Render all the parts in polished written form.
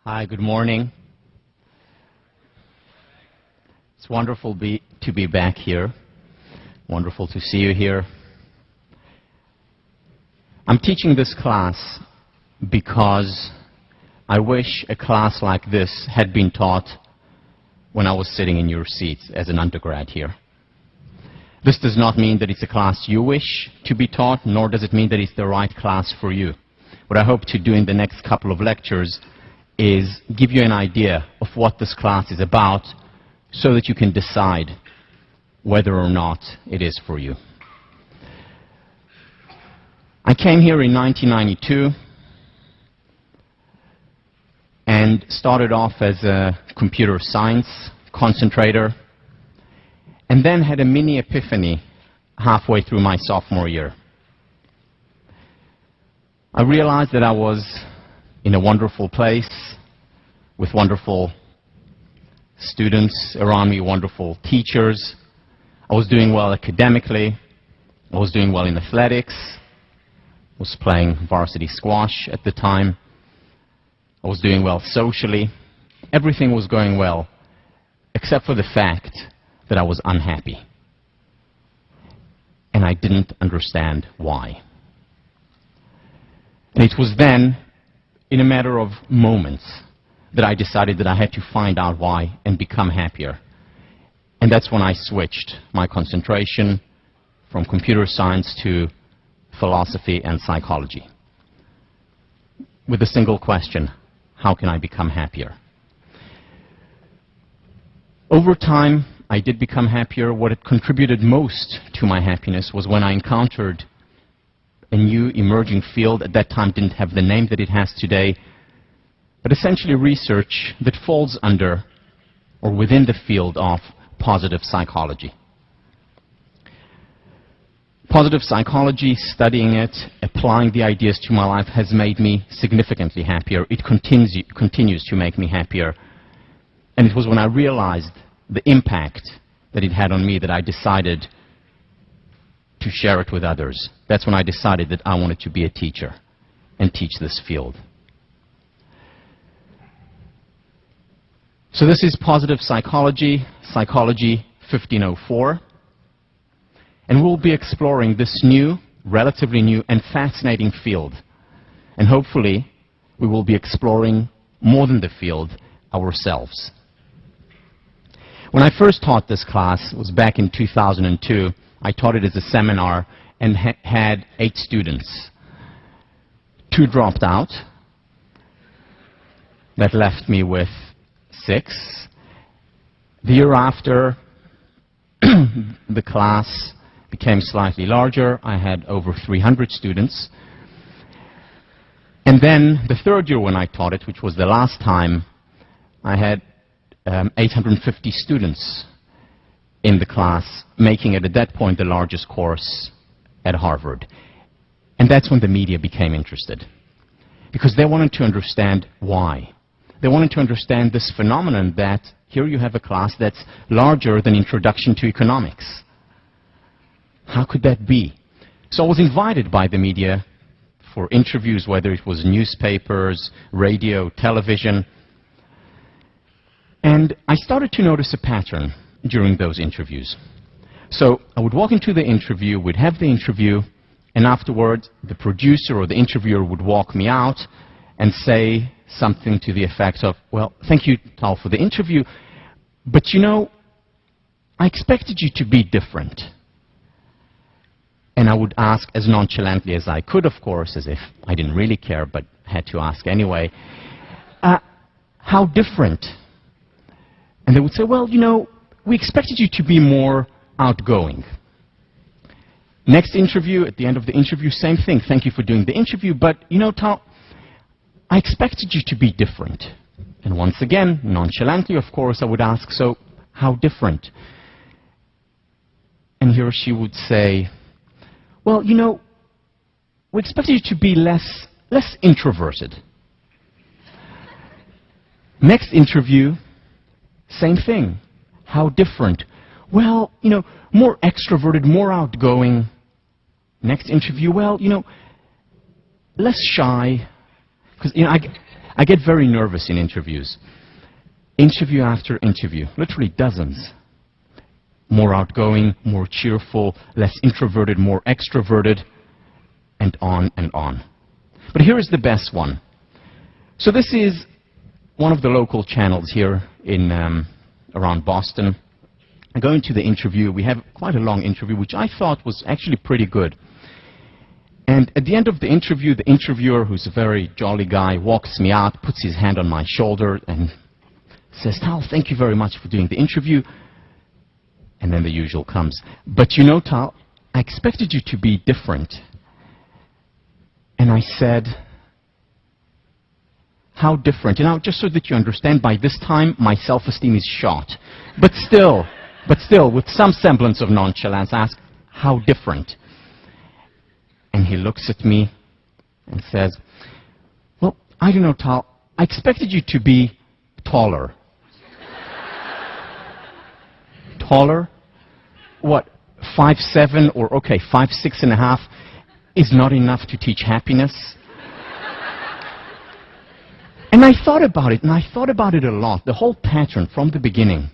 Hi, good morning. It's wonderful to be back here. Wonderful to see you here. I'm teaching this class because I wish a class like this had been taught when I was sitting in your seats as an undergrad here. This does not mean that it's a class you wish to be taught, nor does it mean that it's the right class for you. What I hope to do in the next couple of lectures is give you an idea of what this class is about so that you can decide whether or not it is for you. I came here in 1992 and started off as a computer science concentrator, and then had a mini epiphany halfway through my sophomore year. I realized that I was in a wonderful place with wonderful students around me, wonderful teachers. I was doing well academically. I was doing well in athletics. I was playing varsity squash at the time. I was doing well socially. Everything was going well, except for the fact that I was unhappy. And I didn't understand why. And it was then, in a matter of moments, that I decided that I had to find out why and become happier. And that's when I switched my concentration from computer science to philosophy and psychology, with a single question: how can I become happier? Over time, I did become happier. What had contributed most to my happiness was when I encountered a new emerging field. At that time didn't have the name that it has today, but essentially research that falls under or within the field of positive psychology. Positive psychology, studying it, applying the ideas to my life has made me significantly happier. It continues to make me happier. And it was when I realized the impact that it had on me that I decided to share it with others. That's when I decided that I wanted to be a teacher and teach this field. So this is Positive Psychology, Psychology 1504. And we'll be exploring this new, relatively new and fascinating field. And hopefully we will be exploring more than the field, ourselves. When I first taught this class, it was back in 2002, I taught it as a seminar and had 8 students. 2 dropped out. That left me with 6. The year after, the class became slightly larger. I had over 300 students. And then the third year when I taught it, which was the last time, I had 850 students in the class, making it at that point the largest course at Harvard. And that's when the media became interested, because they wanted to understand why. They wanted to understand this phenomenon that here you have a class that's larger than Introduction to Economics. How could that be? So I was invited by the media for interviews, whether it was newspapers, radio, television. And I started to notice a pattern during those interviews. So I would walk into the interview, we'd have the interview, and afterwards the producer or the interviewer would walk me out and say something to the effect of, well, thank you, Tal, for the interview, but you know, I expected you to be different. And I would ask as nonchalantly as I could, of course, as if I didn't really care, but had to ask anyway, how different? And they would say, well, you know, we expected you to be more outgoing. Next interview, at the end of the interview, same thing. Thank you for doing the interview, but, you know, Tal, I expected you to be different. And once again, nonchalantly, of course, I would ask, so how different? And he or she would say, well, you know, we expected you to be less introverted. Next interview, same thing. How different? Well, you know, more extroverted, more outgoing. Next interview, well, you know, less shy. Because, you know, I get very nervous in interviews. Interview after interview, literally dozens. More outgoing, more cheerful, less introverted, more extroverted, and on and on. But here is the best one. So this is one of the local channels here in around Boston. I go into the interview. We have quite a long interview, which I thought was actually pretty good. And at the end of the interview, the interviewer, who's a very jolly guy, walks me out, puts his hand on my shoulder, and says, "Tal, thank you very much for doing the interview." And then the usual comes. "But you know, Tal, I expected you to be different." And I said, "How different?" You know, just so that you understand, by this time, my self-esteem is shot. But still, with some semblance of nonchalance, I ask, "How different?" And he looks at me and says, "Well, I don't know, Tal, I expected you to be taller." Taller? What, 5'7", or okay, 5'6.5" is not enough to teach happiness? And I thought about it, and I thought about it a lot, the whole pattern from the beginning.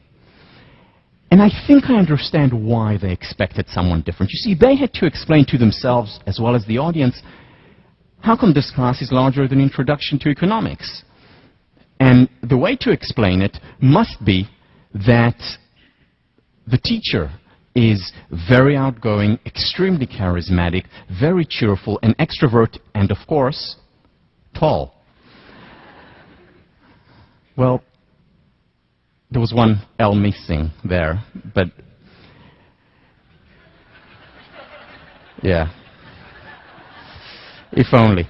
And I think I understand why they expected someone different. You see, they had to explain to themselves, as well as the audience, how come this class is larger than Introduction to Economics? And the way to explain it must be that the teacher is very outgoing, extremely charismatic, very cheerful, an extrovert, and of course, tall. Well, there was one L missing there, but yeah, if only.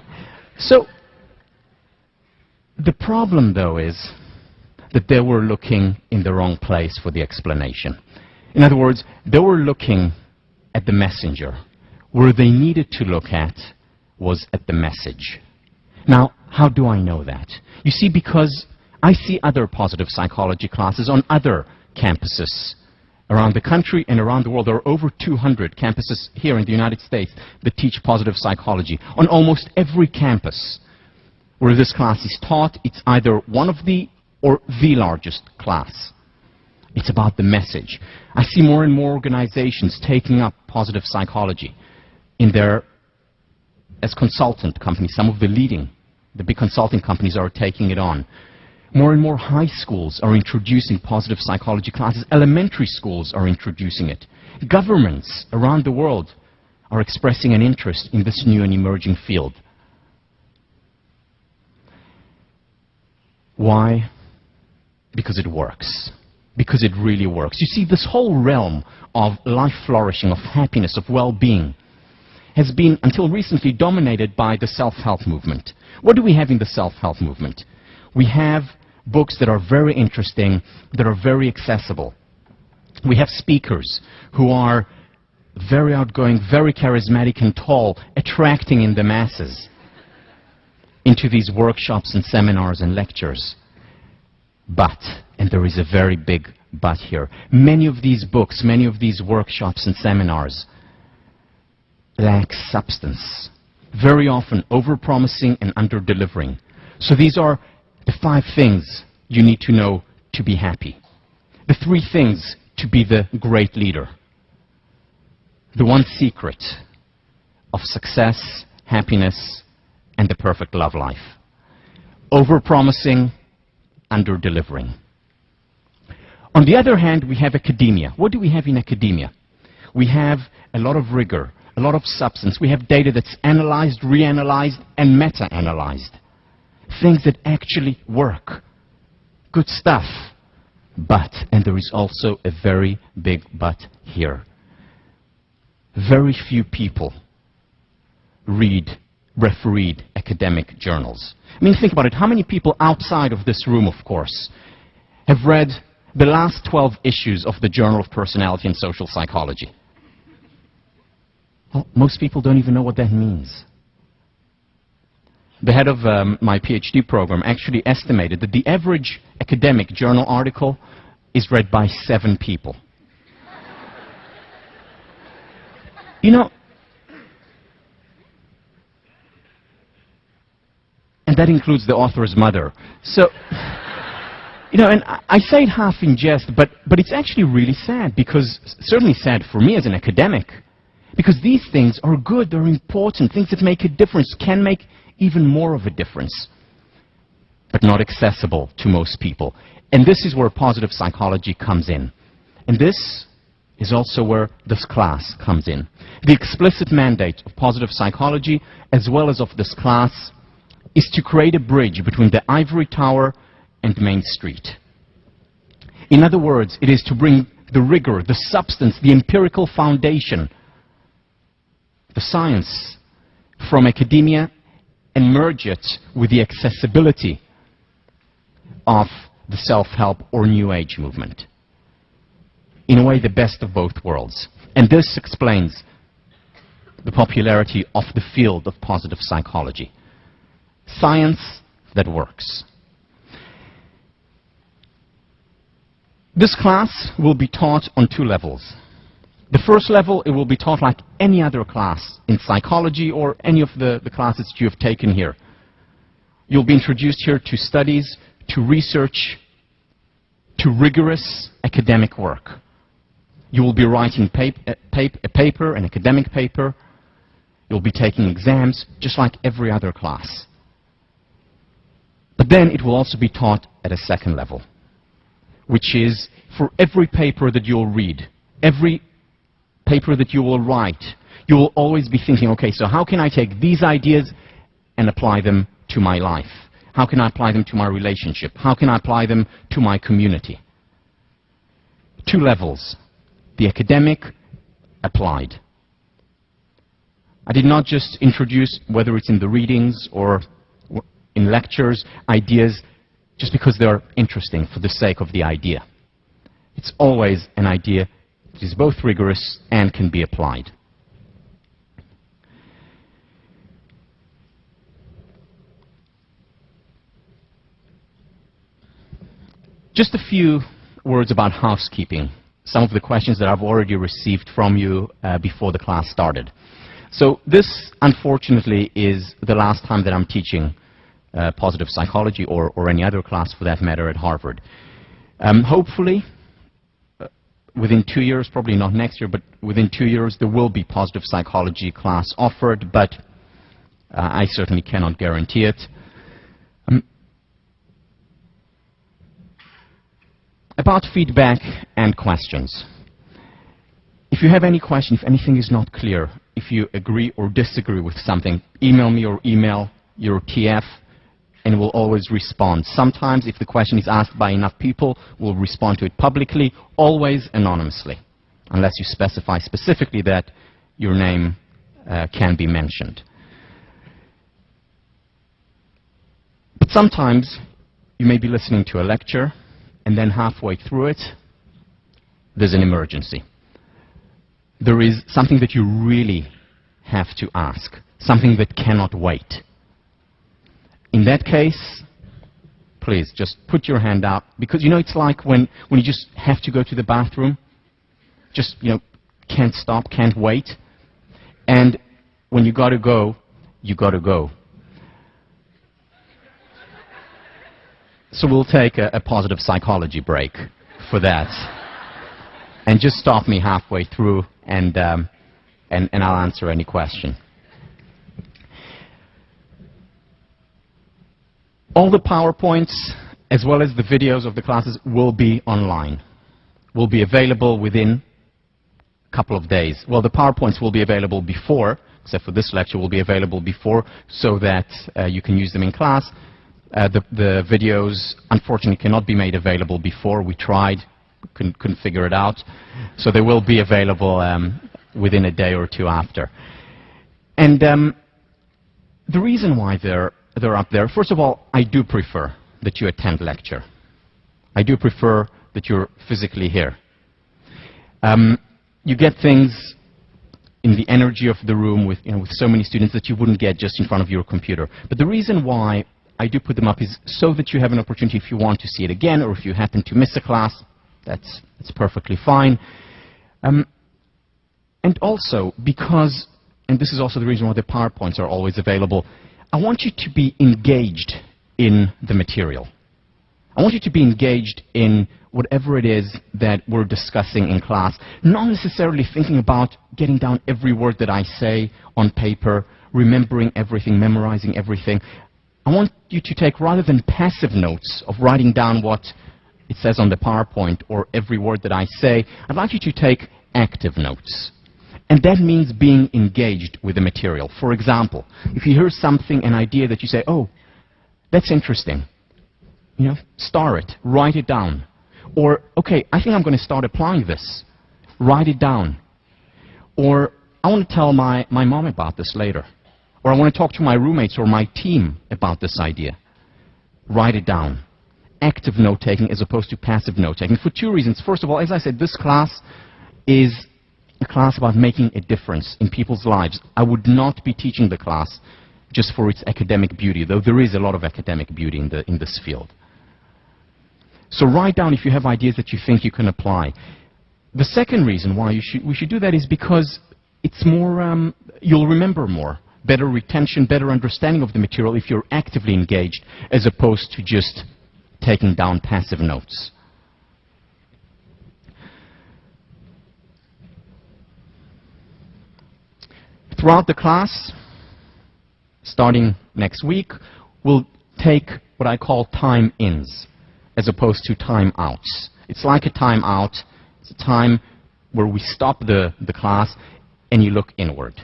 So the problem, though, is that they were looking in the wrong place for the explanation. In other words, they were looking at the messenger. Where they needed to look at was at the message. Now, how do I know that? You see, because I see other positive psychology classes on other campuses around the country and around the world. There are over 200 campuses here in the United States that teach positive psychology. On almost every campus where this class is taught, it's either one of the or the largest class. It's about the message. I see more and more organizations taking up positive psychology in their, as consultant companies. Some of the big consulting companies are taking it on. More and more high schools are introducing positive psychology classes. Elementary schools are introducing it. Governments around the world are expressing an interest in this new and emerging field. Why? Because it works. Because it really works. You see, this whole realm of life flourishing, of happiness, of well-being, has been, until recently, dominated by the self-help movement. What do we have in the self-help movement? We have books that are very interesting, that are very accessible. We have speakers who are very outgoing, very charismatic and tall, attracting in the masses into these workshops and seminars and lectures. But, and there is a very big but here, many of these books, many of these workshops and seminars lack substance. Very often over-promising and under-delivering. So these are the 5 things you need to know to be happy. The 3 things to be the great leader. The 1 secret of success, happiness, and the perfect love life. Over-promising, under-delivering. On the other hand, we have academia. What do we have in academia? We have a lot of rigor, a lot of substance. We have data that's analyzed, reanalyzed, and meta-analyzed. Things that actually work. Good stuff. But, and there is also a very big but here, very few people refereed academic journals. I mean, think about it. How many people outside of this room, of course, have read the last 12 issues of the Journal of Personality and Social Psychology? Well, most people don't even know what that means. The head of my PhD program actually estimated that the average academic journal article is read by 7 people. You know, And that includes the author's mother. So, you know, and I say it half in jest, but it's actually really sad, because, certainly sad for me as an academic, because these things are good, they're important, things that make a difference, can make even more of a difference, but not accessible to most people. And this is where positive psychology comes in. And this is also where this class comes in. The explicit mandate of positive psychology, as well as of this class, is to create a bridge between the ivory tower and Main Street. In other words, it is to bring the rigor, the substance, the empirical foundation, the science from academia, and merge it with the accessibility of the self-help or New Age movement. In a way, the best of both worlds. And this explains the popularity of the field of positive psychology. Science that works. This class will be taught on 2 levels. The first level, it will be taught like any other class in psychology or any of the classes that you have taken here. You'll be introduced here to studies, to research, to rigorous academic work. You will be writing a paper, an academic paper. You'll be taking exams, just like every other class. But then it will also be taught at a second level, which is for every paper that you'll read, every paper that you will write, you will always be thinking, okay, so how can I take these ideas and apply them to my life? How can I apply them to my relationship? How can I apply them to my community? 2 levels, the academic, applied. I did not just introduce, whether it's in the readings or in lectures, ideas just because they're interesting for the sake of the idea. It's always an idea that is both rigorous and can be applied. Just a few words about housekeeping. Some of the questions that I've already received from you before the class started. So this, unfortunately, is the last time that I'm teaching positive psychology or any other class for that matter at Harvard. Hopefully, within 2 years, probably not next year, but within 2 years, there will be positive psychology class offered, but I certainly cannot guarantee it. About feedback and questions. If you have any question, if anything is not clear, if you agree or disagree with something, email me or email your TF, and we'll always respond. Sometimes, if the question is asked by enough people, we'll respond to it publicly, always anonymously, unless you specify specifically that your name can be mentioned. But sometimes, you may be listening to a lecture, and then halfway through it, there's an emergency. There is something that you really have to ask, something that cannot wait. In that case, please just put your hand out, because you know it's like when you just have to go to the bathroom, just, you know, can't stop, can't wait, and when you gotta go, you gotta go. So we'll take a positive psychology break for that. And just stop me halfway through, and I'll answer any question. All the PowerPoints, as well as the videos of the classes, will be online. Will be available within a couple of days. Well, the PowerPoints will be available before, except for this lecture, will be available before, so that you can use them in class. The videos, unfortunately, cannot be made available before. We tried, couldn't figure it out. So they will be available within a day or two after. And the reason why they're up there, first of all, I do prefer that you attend lecture. I do prefer that you're physically here. You get things in the energy of the room with so many students that you wouldn't get just in front of your computer. But the reason why I do put them up is so that you have an opportunity, if you want to see it again, or if you happen to miss a class, that's perfectly fine. And also because, and this is also the reason why the PowerPoints are always available, I want you to be engaged in the material. I want you to be engaged in whatever it is that we're discussing in class, not necessarily thinking about getting down every word that I say on paper, remembering everything, memorizing everything. I want you to take, rather than passive notes of writing down what it says on the PowerPoint or every word that I say, I'd like you to take active notes. And that means being engaged with the material. For example, if you hear something, an idea that you say, oh, that's interesting, you know, star it, write it down. Or, okay, I think I'm going to start applying this. Write it down. Or, I want to tell my mom about this later. Or I want to talk to my roommates or my team about this idea. Write it down. Active note-taking as opposed to passive note-taking for two reasons. First of all, as I said, this class is a class about making a difference in people's lives. I would not be teaching the class just for its academic beauty, though there is a lot of academic beauty in this field. So write down if you have ideas that you think you can apply. The second reason why we should do that is because it's more, you'll remember more. Better retention, better understanding of the material if you're actively engaged as opposed to just taking down passive notes. Throughout the class, starting next week, we'll take what I call time-ins as opposed to time-outs. It's like a time-out. It's a time where we stop the class and you look inward.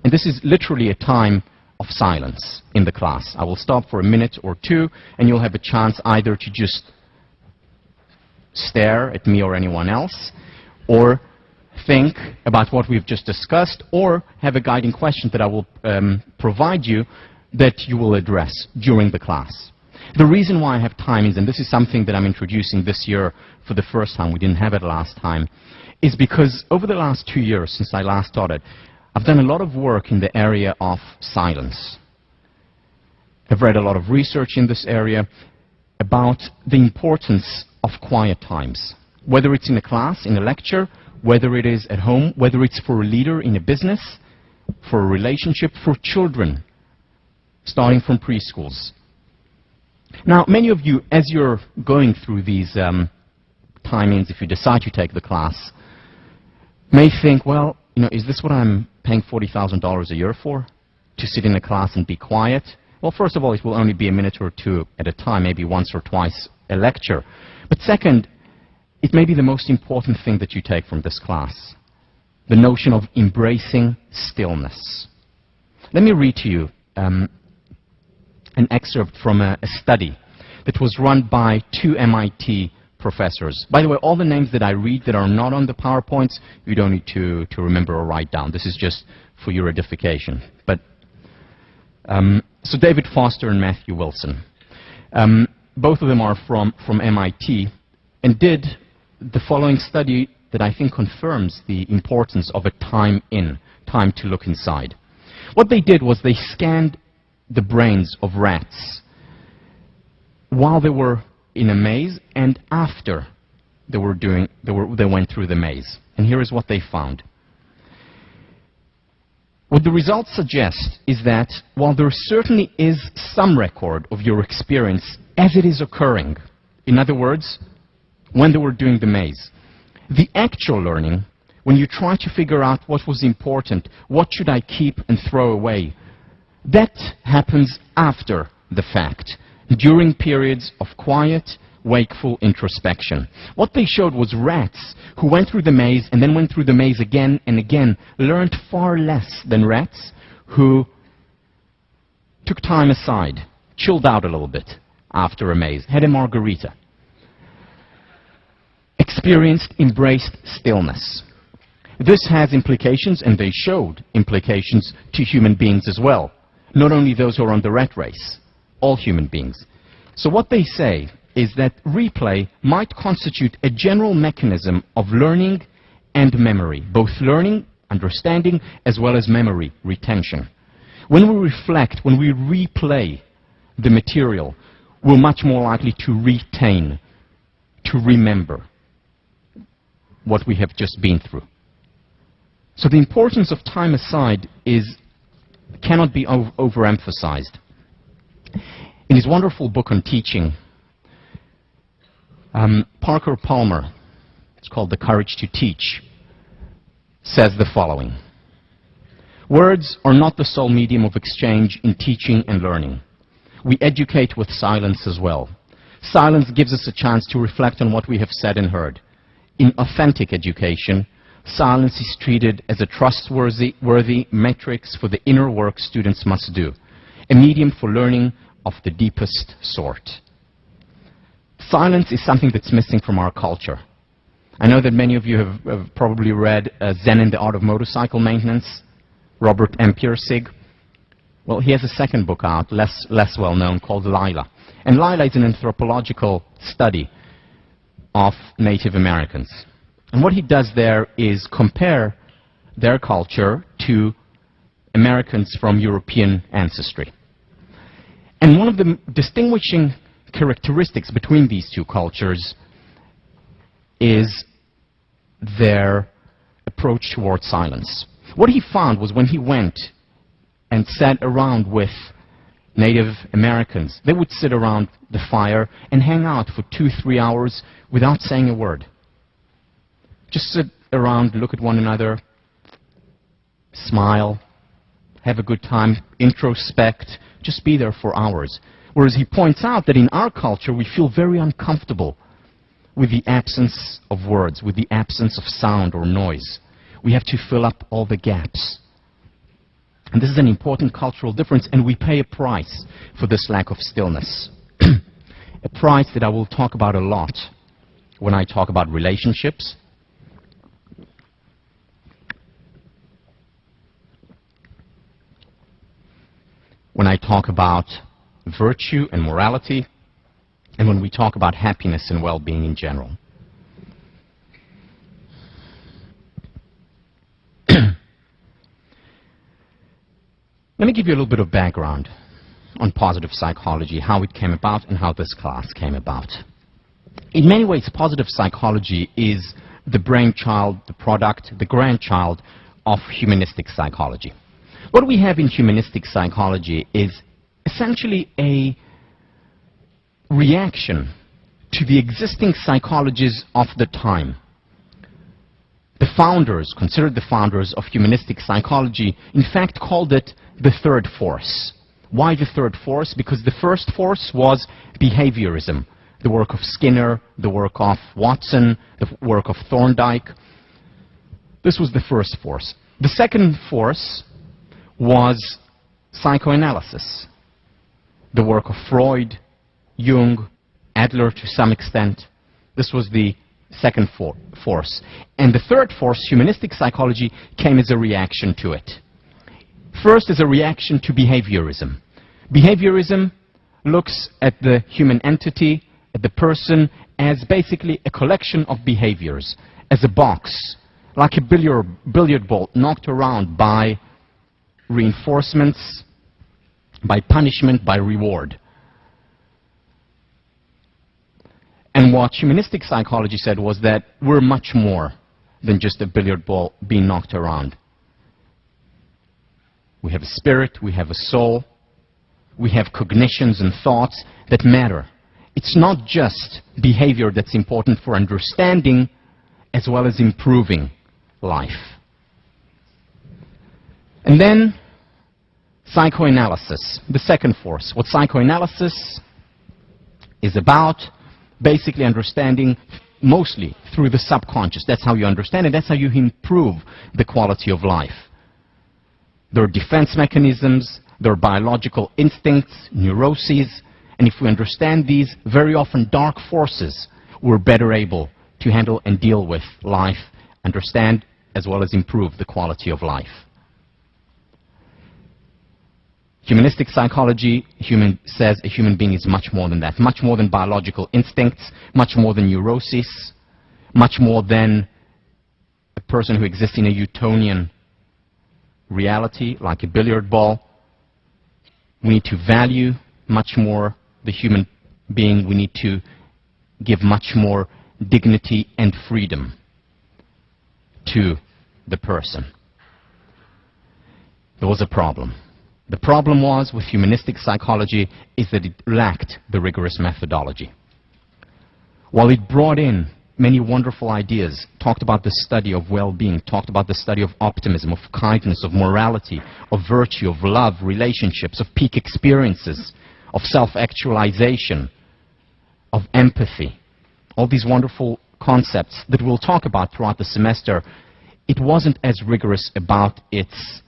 And this is literally a time of silence in the class. I will stop for a minute or two, and you'll have a chance either to just stare at me or anyone else, or think about what we've just discussed, or have a guiding question that I will provide you that you will address during the class. The reason why I have timings, and this is something that I'm introducing this year for the first time, we didn't have it last time, is because over the last 2 years since I last taught it, I've done a lot of work in the area of silence. I've read a lot of research in this area about the importance of quiet times, whether it's in a class, in a lecture, whether it is at home, whether it's for a leader in a business, for a relationship, for children, starting from preschools. Now, many of you, as you're going through these timings, if you decide to take the class, may think, well, you know, is this what I'm paying $40,000 a year for? To sit in a class and be quiet? Well, first of all, it will only be a minute or two at a time, maybe once or twice a lecture. But second, it may be the most important thing that you take from this class, the notion of embracing stillness. Let me read to you an excerpt from a study that was run by 2 MIT professors. By the way, all the names that I read that are not on the PowerPoints, you don't need to remember or write down. This is just for your edification. But so David Foster and Matthew Wilson. Both of them are from MIT and did the following study that I think confirms the importance of a time to look inside. What they did was they scanned the brains of rats while they were in a maze and after they went through the maze. And here is what they found. What the results suggest is that while there certainly is some record of your experience as it is occurring, in other words, when they were doing the maze, the actual learning, when you try to figure out what was important, what should I keep and throw away, that happens after the fact, during periods of quiet, wakeful introspection. What they showed was rats who went through the maze and then went through the maze again and again learned far less than rats who took time aside, chilled out a little bit after a maze, had a margarita, experienced, embraced stillness. This has implications, and they showed implications to human beings as well, not only those who are on the rat race, all human beings. So what they say is that replay might constitute a general mechanism of learning and memory, both learning, understanding, as well as memory, retention. When we reflect, when we replay the material, we're much more likely to retain, to remember what we have just been through. So the importance of time aside is cannot be overemphasized. In his wonderful book on teaching, Parker Palmer, it's called The Courage to Teach, says the following: words are not the sole medium of exchange in teaching and learning. We educate with silence as well. Silence gives us a chance to reflect on what we have said and heard. In authentic education, silence is treated as a trustworthy matrix for the inner work students must do, a medium for learning of the deepest sort. Silence is something that's missing from our culture. I know that many of you have probably read Zen and the Art of Motorcycle Maintenance, Robert M. Pirsig. Well, he has a second book out, less well known, called Lila. And Lila is an anthropological study of Native Americans. And what he does there is compare their culture to Americans from European ancestry. And one of the distinguishing characteristics between these two cultures is their approach towards silence. What he found was when he went and sat around with Native Americans, they would sit around the fire and hang out for 2-3 hours without saying a word. Just sit around, look at one another, smile, have a good time, introspect, just be there for hours. Whereas he points out that in our culture we feel very uncomfortable with the absence of words, with the absence of sound or noise. We have to fill up all the gaps. And this is an important cultural difference, and we pay a price for this lack of stillness. A price that I will talk about a lot when I talk about relationships, when I talk about virtue and morality, and when we talk about happiness and well-being in general. Let me give you a little bit of background on positive psychology, how it came about and how this class came about. In many ways, positive psychology is the brainchild, the product, the grandchild of humanistic psychology. What we have in humanistic psychology is essentially a reaction to the existing psychologies of the time. The founders, considered the founders of humanistic psychology, in fact called it the third force. Why the third force? Because the first force was behaviorism, the work of Skinner, the work of Watson, the work of Thorndike. This was the first force. The second force was psychoanalysis, the work of Freud, Jung, Adler to some extent. This was the second force. And the third force, humanistic psychology, came as a reaction to it. First, as a reaction to behaviorism. Behaviorism looks at the human entity, at the person, as basically a collection of behaviors, as a box, like a billiard ball knocked around by reinforcements, by punishment, by reward. And what humanistic psychology said was that we're much more than just a billiard ball being knocked around. We have a spirit, we have a soul, we have cognitions and thoughts that matter. It's not just behavior that's important for understanding as well as improving life. And then psychoanalysis, the second force. What psychoanalysis is about, basically understanding mostly through the subconscious. That's how you understand it. That's how you improve the quality of life. There are defense mechanisms, there are biological instincts, neuroses, and if we understand these very often dark forces, we're better able to handle and deal with life, understand as well as improve the quality of life. Humanistic psychology says a human being is much more than that, much more than biological instincts, much more than neuroses, much more than a person who exists in a Newtonian reality, like a billiard ball. We need to value much more the human being. We need to give much more dignity and freedom to the person. There was a problem. The problem was with humanistic psychology is that it lacked the rigorous methodology. While it brought in many wonderful ideas, talked about the study of well-being, talked about the study of optimism, of kindness, of morality, of virtue, of love, relationships, of peak experiences, of self-actualization, of empathy, all these wonderful concepts that we'll talk about throughout the semester, it wasn't as rigorous about its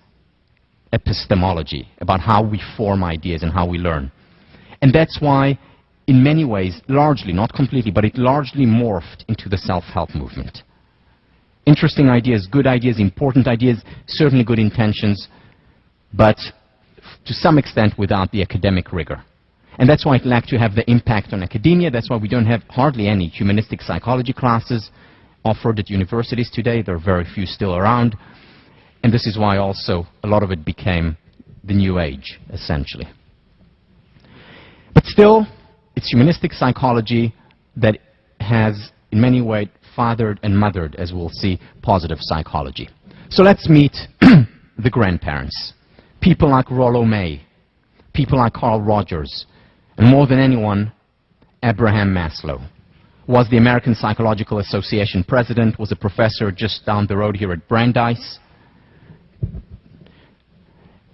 epistemology, about how we form ideas and how we learn. And that's why, in many ways, largely, not completely, but it largely morphed into the self-help movement. Interesting ideas, good ideas, important ideas, certainly good intentions, but to some extent without the academic rigor. And that's why it lacked to have the impact on academia. That's why we don't have hardly any humanistic psychology classes offered at universities today. There are very few still around. And this is why also a lot of it became the new age, essentially. But still, it's humanistic psychology that has, in many ways, fathered and mothered, as we'll see, positive psychology. So let's meet the grandparents. People like Rollo May, people like Carl Rogers, and more than anyone, Abraham Maslow. Was the American Psychological Association president, was a professor just down the road here at Brandeis.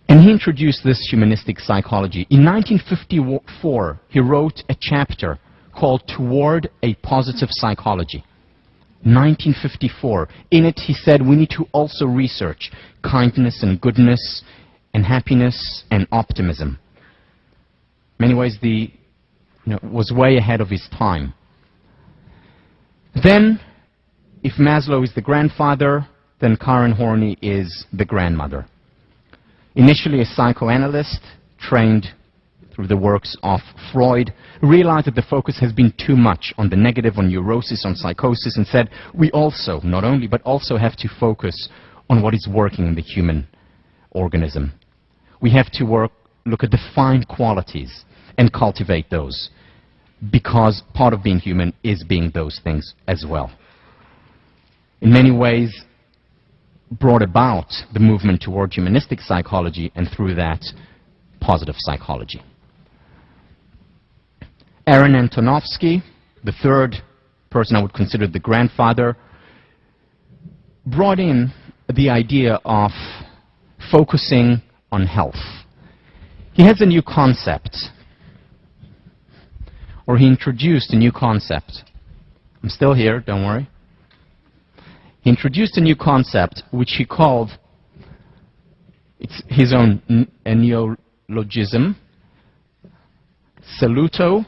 And he introduced this humanistic psychology. In 1954, he wrote a chapter called Toward a Positive Psychology. 1954. In it, he said we need to also research kindness and goodness and happiness and optimism. In many ways, was way ahead of his time. Then, if Maslow is the grandfather, then Karen Horney is the grandmother. Initially a psychoanalyst, trained through the works of Freud, realized that the focus has been too much on the negative, on neurosis, on psychosis, and said we also, not only, but also have to focus on what is working in the human organism. We have to look at the fine qualities and cultivate those, because part of being human is being those things as well. In many ways, brought about the movement toward humanistic psychology, and through that, positive psychology. Aaron Antonovsky, the third person I would consider the grandfather, brought in the idea of focusing on health. He has a new concept, or he introduced a new concept. I'm still here, don't worry. He introduced a new concept which he called, it's his own neologism, salutogenesis.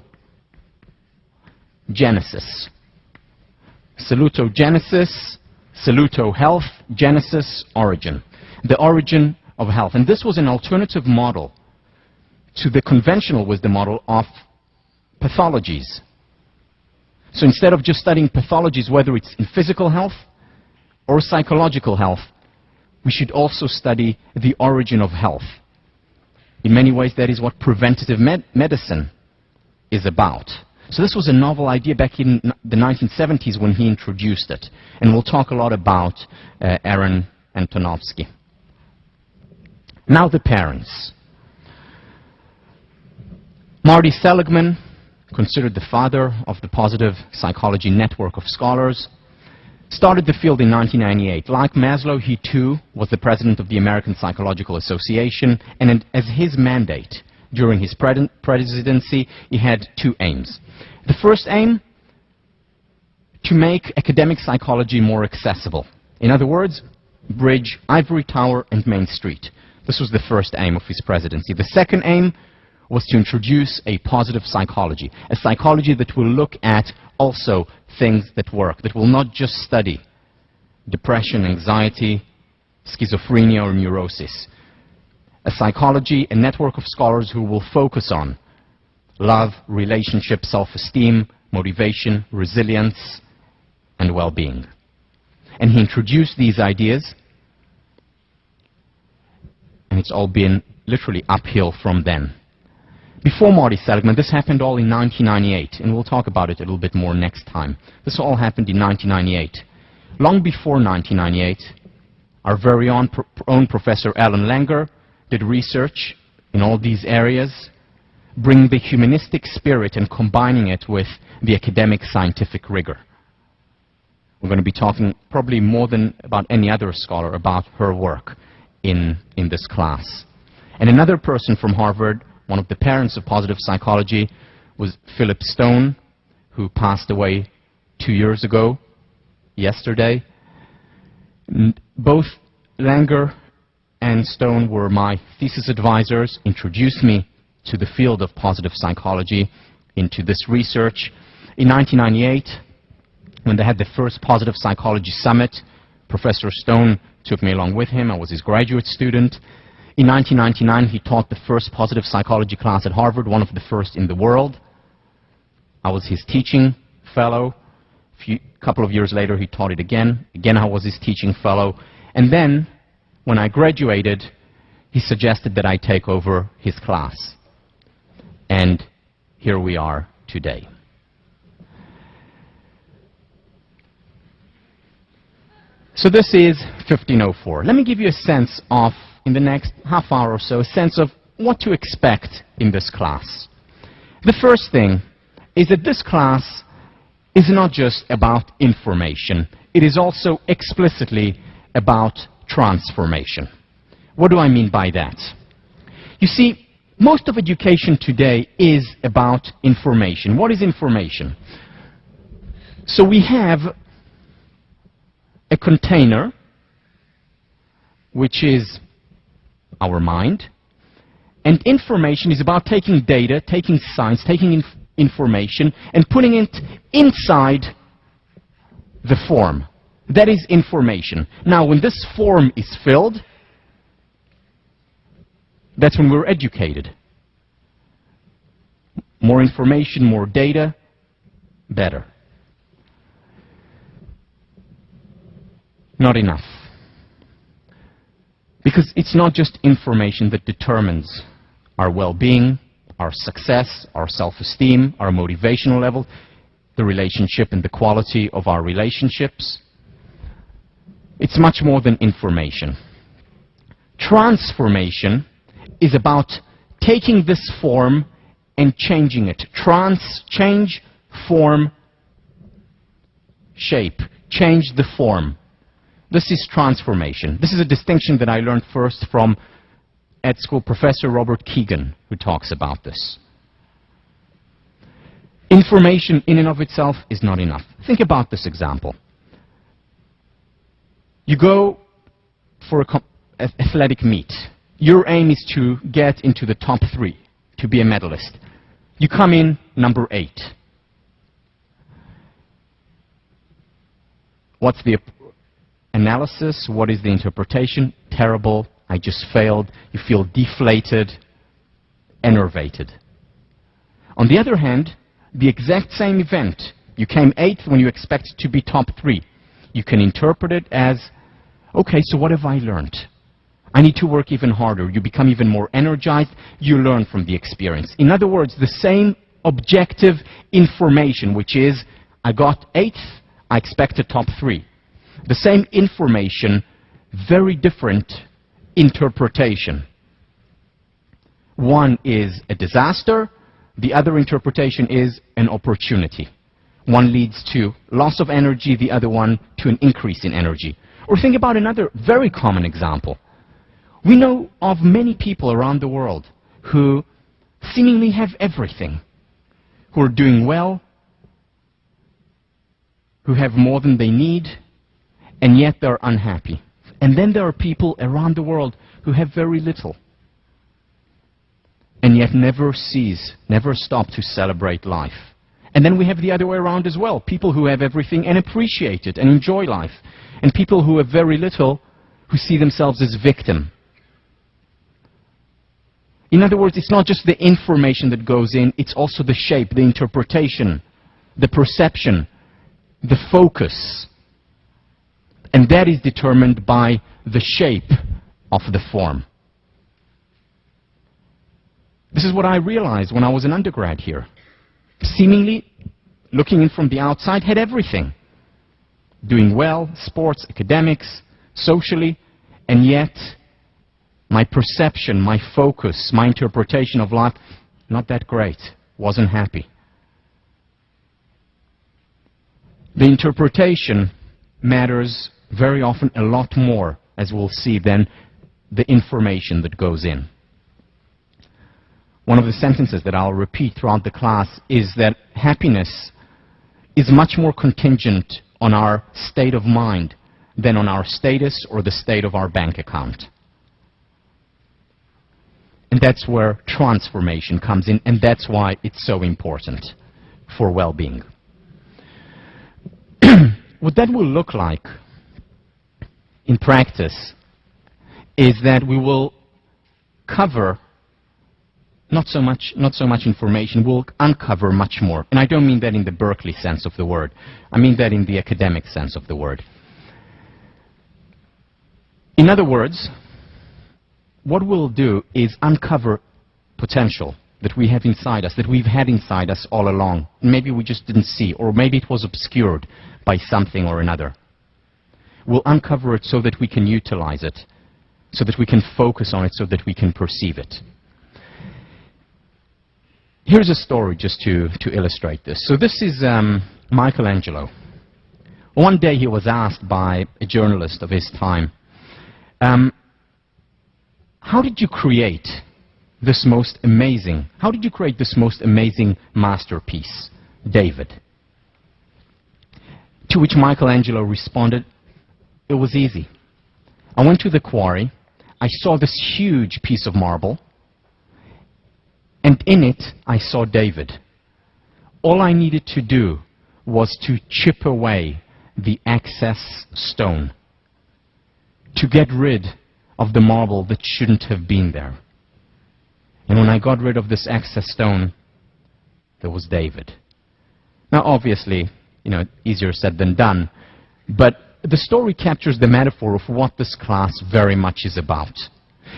Salutogenesis, saluto-health, genesis, origin. The origin of health. And this was an alternative model to the conventional wisdom model of pathologies. So instead of just studying pathologies, whether it's in physical health or psychological health, we should also study the origin of health. In many ways, that is what preventative medicine is about. So this was a novel idea back in the 1970s when he introduced it. And we'll talk a lot about Aaron Antonovsky. Now the parents. Marty Seligman, considered the father of the positive psychology network of scholars, started the field in 1998. Like Maslow, he too was the president of the American Psychological Association, and as his mandate during his presidency, he had two aims. The first aim, to make academic psychology more accessible. In other words, bridge Ivory Tower and Main Street. This was the first aim of his presidency. The second aim was to introduce a positive psychology, a psychology that will look at also things that work, that will not just study depression, anxiety, schizophrenia, or neurosis. A psychology, a network of scholars who will focus on love, relationship, self-esteem, motivation, resilience, and well-being. And he introduced these ideas, and it's all been literally uphill from then. Before Marty Seligman, this happened all in 1998, and we'll talk about it a little bit more next time. This all happened in 1998. Long before 1998, our very own Professor Alan Langer did research in all these areas, bringing the humanistic spirit and combining it with the academic scientific rigor. We're going to be talking probably more than about any other scholar about her work in this class. And another person from Harvard, one of the parents of positive psychology, was Philip Stone, who passed away 2 years ago, yesterday. Both Langer and Stone were my thesis advisors, introduced me to the field of positive psychology, into this research. In 1998, when they had the first Positive Psychology Summit, Professor Stone took me along with him. I was his graduate student. In 1999, he taught the first positive psychology class at Harvard, one of the first in the world. I was his teaching fellow. A couple of years later, he taught it again. Again, I was his teaching fellow. And then, when I graduated, he suggested that I take over his class. And here we are today. So this is 1504. Let me give you a sense of, in the next half hour or so, a sense of what to expect in this class. The first thing is that this class is not just about information. It is also explicitly about transformation. What do I mean by that? You see, most of education today is about information. What is information? So we have a container, which is our mind, and information is about taking data, taking science, taking information, and putting it inside the form. That is information. Now, when this form is filled, that's when we're educated. More information, more data, better. Not enough. Because it's not just information that determines our well-being, our success, our self-esteem, our motivational level, the relationship and the quality of our relationships. It's much more than information. Transformation is about taking this form and changing it. Change, form, shape. Change the form. This is transformation. This is a distinction that I learned first from ed school professor Robert Keegan, who talks about this. Information in and of itself is not enough. Think about this example. You go for an athletic meet. Your aim is to get into the top 3, to be a medalist. You come in number 8. What's the analysis? What is the interpretation? Terrible. I just failed. You feel deflated, enervated. On the other hand, the exact same event, you came 8th when you expected to be top 3. You can interpret it as, okay, so what have I learned? I need to work even harder. You become even more energized. You learn from the experience. In other words, the same objective information, which is, I got 8th, I expected top 3. The same information, very different interpretation. One is a disaster, the other interpretation is an opportunity. One leads to loss of energy, the other one to an increase in energy. Or think about another very common example. We know of many people around the world who seemingly have everything, who are doing well, who have more than they need, and yet they're unhappy. And then there are people around the world who have very little, and yet never stop to celebrate life. And then we have the other way around as well. People who have everything and appreciate it and enjoy life. And people who have very little who see themselves as victim. In other words, it's not just the information that goes in, it's also the shape, the interpretation, the perception, the focus. And that is determined by the shape of the form. This is what I realized when I was an undergrad here. Seemingly, looking in from the outside, had everything. Doing well, sports, academics, socially, and yet my perception, my focus, my interpretation of life, not that great. Wasn't happy. The interpretation matters very often a lot more, as we'll see, than the information that goes in. One of the sentences that I'll repeat throughout the class is that happiness is much more contingent on our state of mind than on our status or the state of our bank account. And that's where transformation comes in, and that's why it's so important for well-being. What that will look like in practice is that we will cover not so much information, we'll uncover much more. And I don't mean that in the Berkeley sense of the word. I mean that in the academic sense of the word. In other words, what we'll do is uncover potential that we have inside us, that we've had inside us all along. Maybe we just didn't see, or maybe it was obscured by something or another. We'll uncover it so that we can utilize it, so that we can focus on it, so that we can perceive it. Here's a story just to illustrate this. So this is Michelangelo. One day he was asked by a journalist of his time, how did you create this most amazing masterpiece, David? To which Michelangelo responded, it was easy. I went to the quarry, I saw this huge piece of marble, and in it I saw David. All I needed to do was to chip away the excess stone, to get rid of the marble that shouldn't have been there. And when I got rid of this excess stone, there was David. Now obviously, easier said than done, but the story captures the metaphor of what this class very much is about.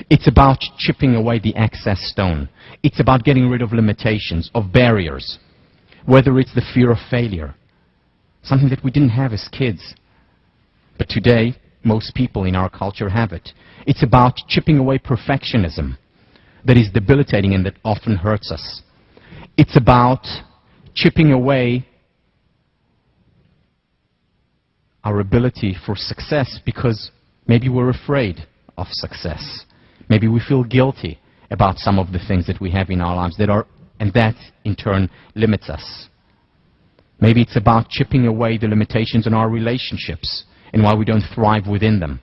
It's about chipping away the excess stone. It's about getting rid of limitations, of barriers, whether it's the fear of failure, something that we didn't have as kids, but today most people in our culture have it. It's about chipping away perfectionism that is debilitating and that often hurts us. It's about chipping away our ability for success because maybe we're afraid of success. Maybe we feel guilty about some of the things that we have in our lives and that in turn limits us. Maybe it's about chipping away the limitations in our relationships and why we don't thrive within them.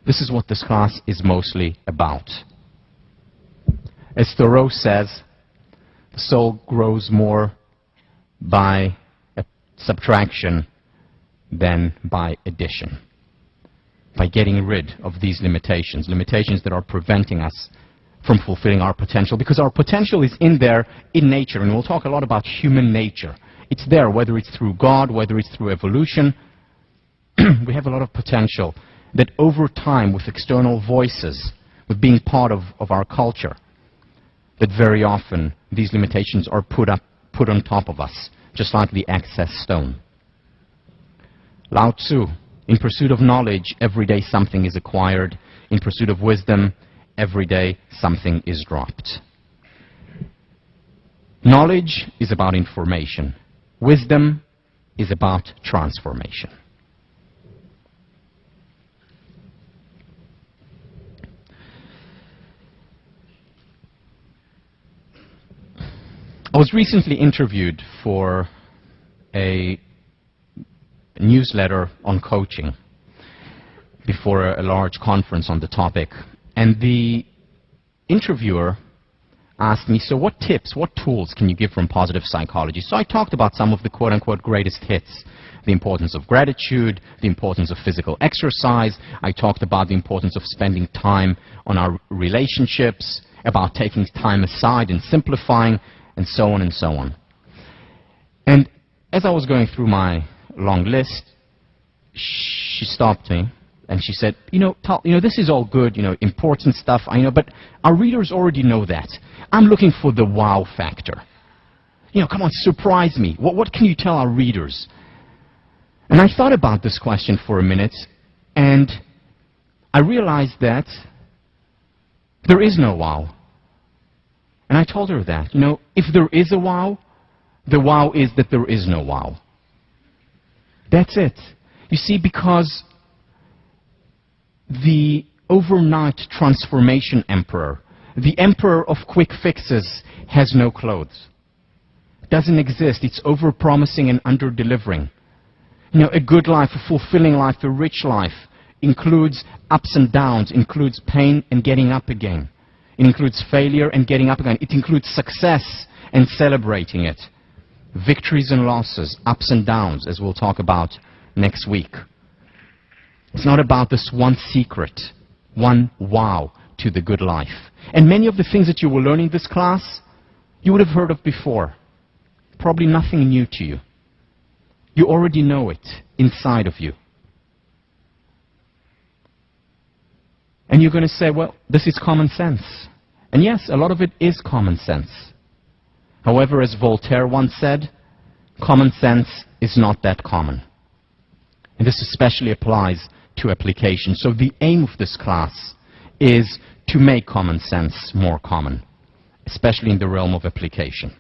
This is what this class is mostly about. As Thoreau says, the soul grows more by subtraction than by addition. By getting rid of these limitations that are preventing us from fulfilling our potential, because our potential is in there in nature, and we'll talk a lot about human nature. It's there, whether it's through God, whether it's through evolution. We have a lot of potential that over time, with external voices, with being part of our culture, that very often these limitations are put on top of us, just like the excess stone. Lao Tzu, in pursuit of knowledge, every day something is acquired. In pursuit of wisdom, every day something is dropped. Knowledge is about information. Wisdom is about transformation. I was recently interviewed for a newsletter on coaching before a large conference on the topic. And the interviewer asked me, so what tips, what tools can you give from positive psychology? So I talked about some of the quote-unquote greatest hits. The importance of gratitude, the importance of physical exercise. I talked about the importance of spending time on our relationships, about taking time aside and simplifying, and so on and so on. And as I was going through my long list, she stopped me and she said, Tal, this is all good, important stuff, I know, but our readers already know that. I'm looking for the wow factor. Come on, surprise me. What can you tell our readers? And I thought about this question for a minute, and I realized that There is no wow. And I told her that. You know, if there is a wow, the wow is that there is no wow. That's it. You see, because the overnight transformation emperor, the emperor of quick fixes, has no clothes. Doesn't exist. It's over-promising and under-delivering. You know, a good life, a fulfilling life, a rich life includes ups and downs, includes pain and getting up again. It includes failure and getting up again. It includes success and celebrating it. Victories and losses, ups and downs, as we'll talk about next week. It's not about this one secret, one wow to the good life. And many of the things that you will learn in this class, you would have heard of before. Probably nothing new to you. You already know it inside of you. And you're going to say, well, this is common sense. And yes, a lot of it is common sense. However, as Voltaire once said, common sense is not that common. And this especially applies to application. So the aim of this class is to make common sense more common, especially in the realm of application.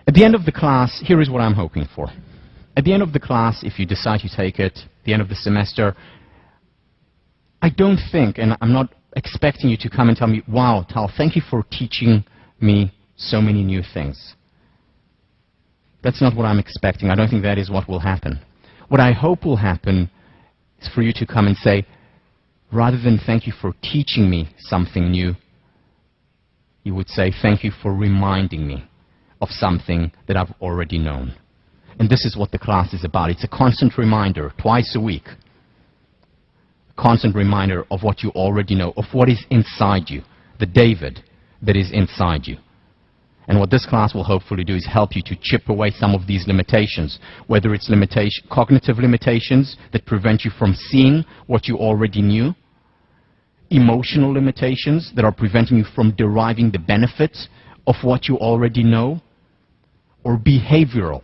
At the end of the class, here is what I'm hoping for. At the end of the class, if you decide to take it, at the end of the semester, I don't think, and I'm not expecting you to come and tell me, wow, Tal, thank you for teaching me so many new things. That's not what I'm expecting. I don't think that is what will happen. What I hope will happen is for you to come and say, rather than thank you for teaching me something new, you would say, thank you for reminding me of something that I've already known. And this is what the class is about. It's a constant reminder, twice a week. Constant reminder of what you already know, of what is inside you, the David that is inside you. And what this class will hopefully do is help you to chip away some of these limitations, whether it's cognitive limitations that prevent you from seeing what you already knew, emotional limitations that are preventing you from deriving the benefits of what you already know, or behavioral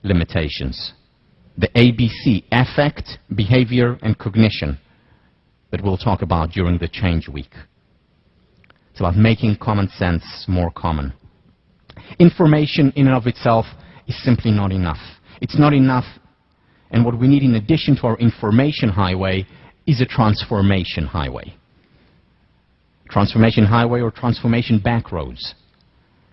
limitations. The ABC, affect, behavior, and cognition, that we'll talk about during the change week. It's about making common sense more common. Information in and of itself is simply not enough. It's not enough, and what we need in addition to our information highway is a transformation highway. Transformation highway or transformation backroads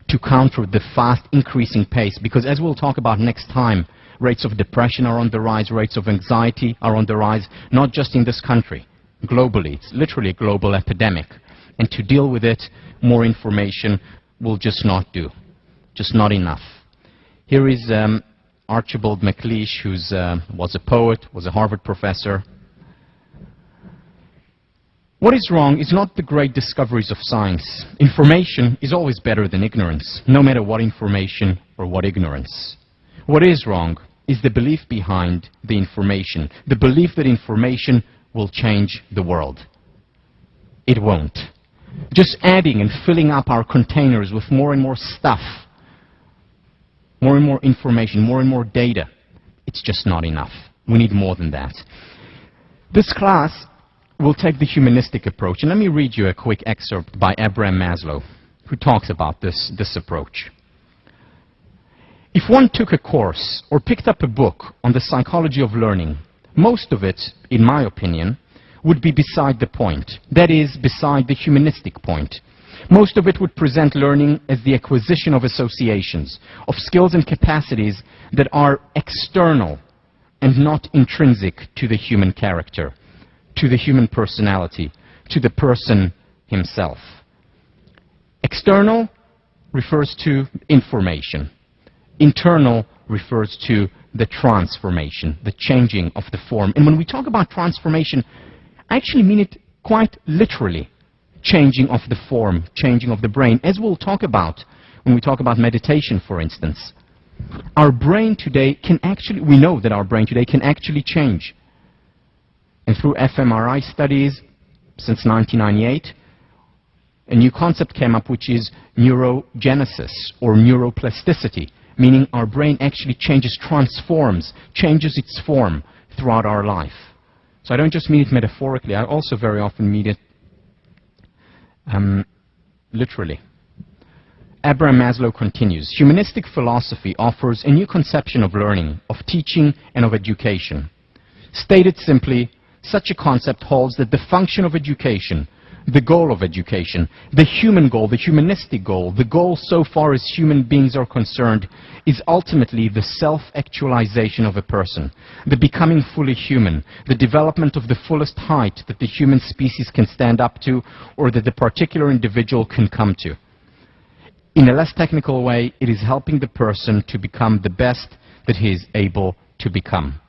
to counter the fast increasing pace, because as we'll talk about next time, rates of depression are on the rise, rates of anxiety are on the rise, not just in this country, globally. It's literally a global epidemic. And to deal with it, more information will just not do. Just not enough. Here is Archibald MacLeish, who was a poet, was a Harvard professor. What is wrong is not the great discoveries of science. Information is always better than ignorance, no matter what information or what ignorance. What is wrong is the belief behind the information, the belief that information will change the world. It won't. Just adding and filling up our containers with more and more stuff, more and more information, more and more data, it's just not enough. We need more than that. This class will take the humanistic approach, and let me read you a quick excerpt by Abraham Maslow, who talks about this approach. If one took a course or picked up a book on the psychology of learning, most of it, in my opinion, would be beside the point. That is, beside the humanistic point. Most of it would present learning as the acquisition of associations, of skills and capacities that are external and not intrinsic to the human character, to the human personality, to the person himself. External refers to information. Internal refers to the transformation, the changing of the form. And when we talk about transformation, I actually mean it quite literally. Changing of the form, changing of the brain, as we'll talk about when we talk about meditation, for instance. Our brain today can actually, we know that our brain today can actually change. And through fMRI studies since 1998, a new concept came up, which is neurogenesis or neuroplasticity, meaning our brain actually changes, transforms, changes its form throughout our life. So I don't just mean it metaphorically, I also very often mean it literally. Abraham Maslow continues, humanistic philosophy offers a new conception of learning, of teaching, and of education. Stated simply, such a concept holds that the function of education, the goal of education, the human goal, the humanistic goal, the goal so far as human beings are concerned, is ultimately the self-actualization of a person, the becoming fully human, the development of the fullest height that the human species can stand up to or that the particular individual can come to. In a less technical way, it is helping the person to become the best that he is able to become.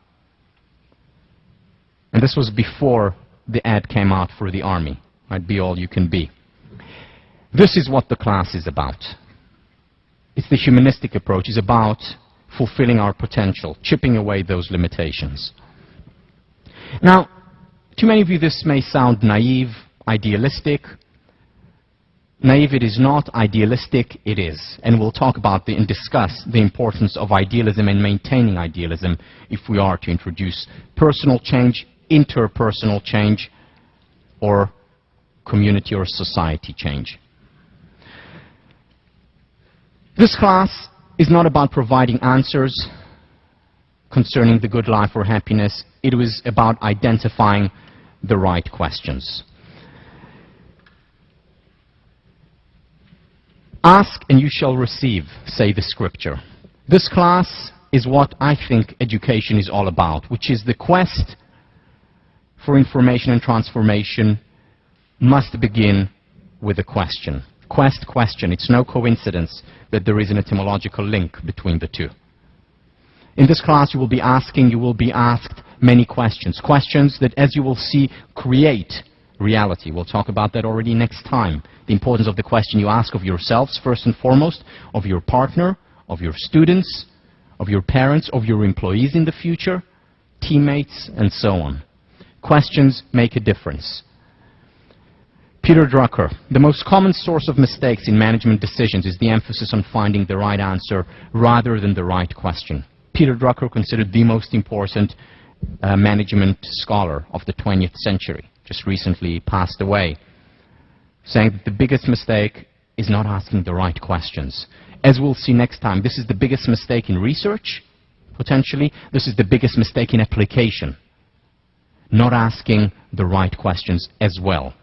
And this was before the ad came out for the army. Right? Be all you can be. This is what the class is about. It's the humanistic approach. It's about fulfilling our potential, chipping away those limitations. Now, to many of you this may sound naive, idealistic. Naive it is not, idealistic it is. And we'll talk about and discuss the importance of idealism and maintaining idealism if we are to introduce personal change, interpersonal change, or community or society change. This class is not about providing answers concerning the good life or happiness. It was about identifying the right questions. Ask and you shall receive, say the scripture. This class is what I think education is all about, which is the quest for information and transformation must begin with a question. Quest, question. It's no coincidence that there is an etymological link between the two. In this class you will be asked many questions. Questions that, as you will see, create reality. We'll talk about that already next time. The importance of the question you ask of yourselves, first and foremost, of your partner, of your students, of your parents, of your employees in the future, teammates, and so on. Questions make a difference. Peter Drucker, the most common source of mistakes in management decisions is the emphasis on finding the right answer rather than the right question. Peter Drucker, considered the most important management scholar of the 20th century, just recently passed away, saying that the biggest mistake is not asking the right questions. As we'll see next time, this is the biggest mistake in research, potentially. This is the biggest mistake in application. Not asking the right questions as well.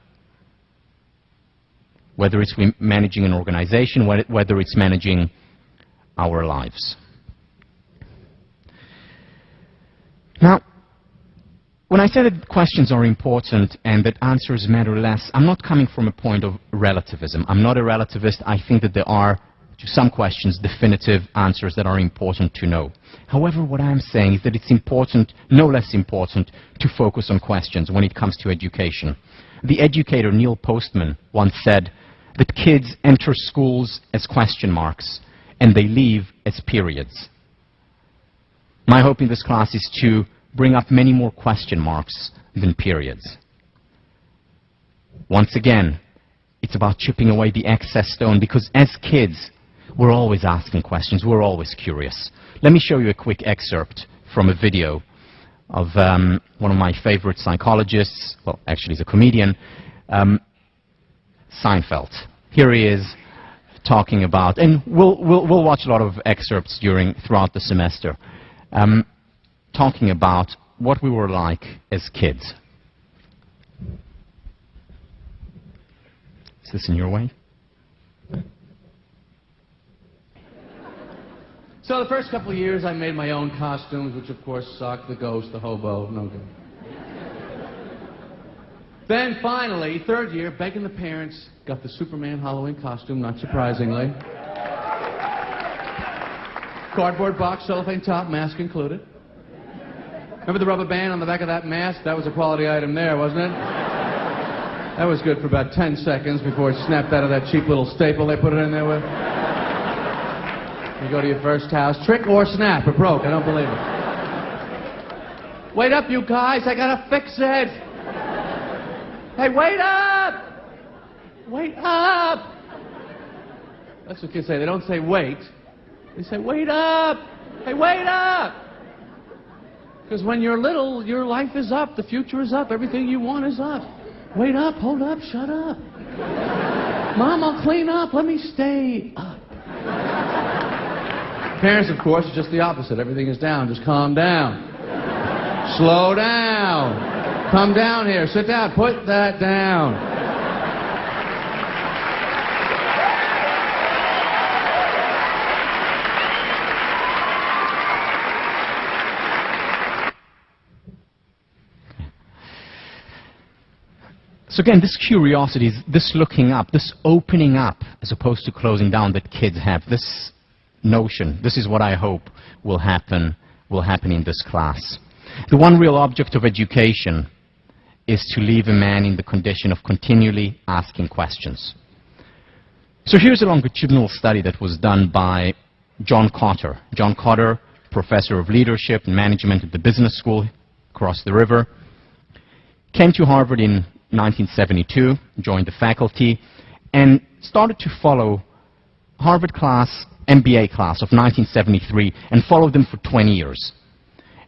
Whether it's managing an organization, whether it's managing our lives. Now, when I say that questions are important and that answers matter less, I'm not coming from a point of relativism. I'm not a relativist. I think that there are, to some questions, definitive answers that are important to know. However, what I'm saying is that it's important, no less important, to focus on questions when it comes to education. The educator Neil Postman once said that kids enter schools as question marks and they leave as periods. My hope in this class is to bring up many more question marks than periods. Once again, it's about chipping away the excess stone, because as kids, we're always asking questions, we're always curious. Let me show you a quick excerpt from a video of one of my favorite psychologists, well, actually he's a comedian, Seinfeld. Here he is talking about, and we'll watch a lot of excerpts throughout the semester, talking about what we were like as kids. Is this in your way? So the first couple of years I made my own costumes, which of course sucked. The ghost, the hobo, no good. Then finally, third year, begging the parents, got the Superman Halloween costume, not surprisingly. Cardboard box, cellophane top, mask included. Remember the rubber band on the back of that mask? That was a quality item there, wasn't it? That was good for about 10 seconds before it snapped out of that cheap little staple they put it in there with. You go to your first house, trick or snap, it broke, I don't believe it. Wait up, you guys, I gotta fix it. Hey, wait up! Wait up! That's what kids say, they don't say wait, They say, wait up! Hey, wait up! Because when you're little, your life is up, the future is up, everything you want is up. Wait up, hold up, shut up. Mom, I'll clean up, let me stay up. Parents, of course, are just the opposite. Everything is down, just calm down. Slow down. Come down here, sit down, put that down. So again, this curiosity, this looking up, this opening up, as opposed to closing down that kids have, this notion, this is what I hope will happen in this class. The one real object of education is to leave a man in the condition of continually asking questions. So here's a longitudinal study that was done by John Cotter. John Cotter, professor of leadership and management at the business school across the river, came to Harvard in 1972, joined the faculty, and started to follow Harvard class, MBA class of 1973, and followed them for 20 years.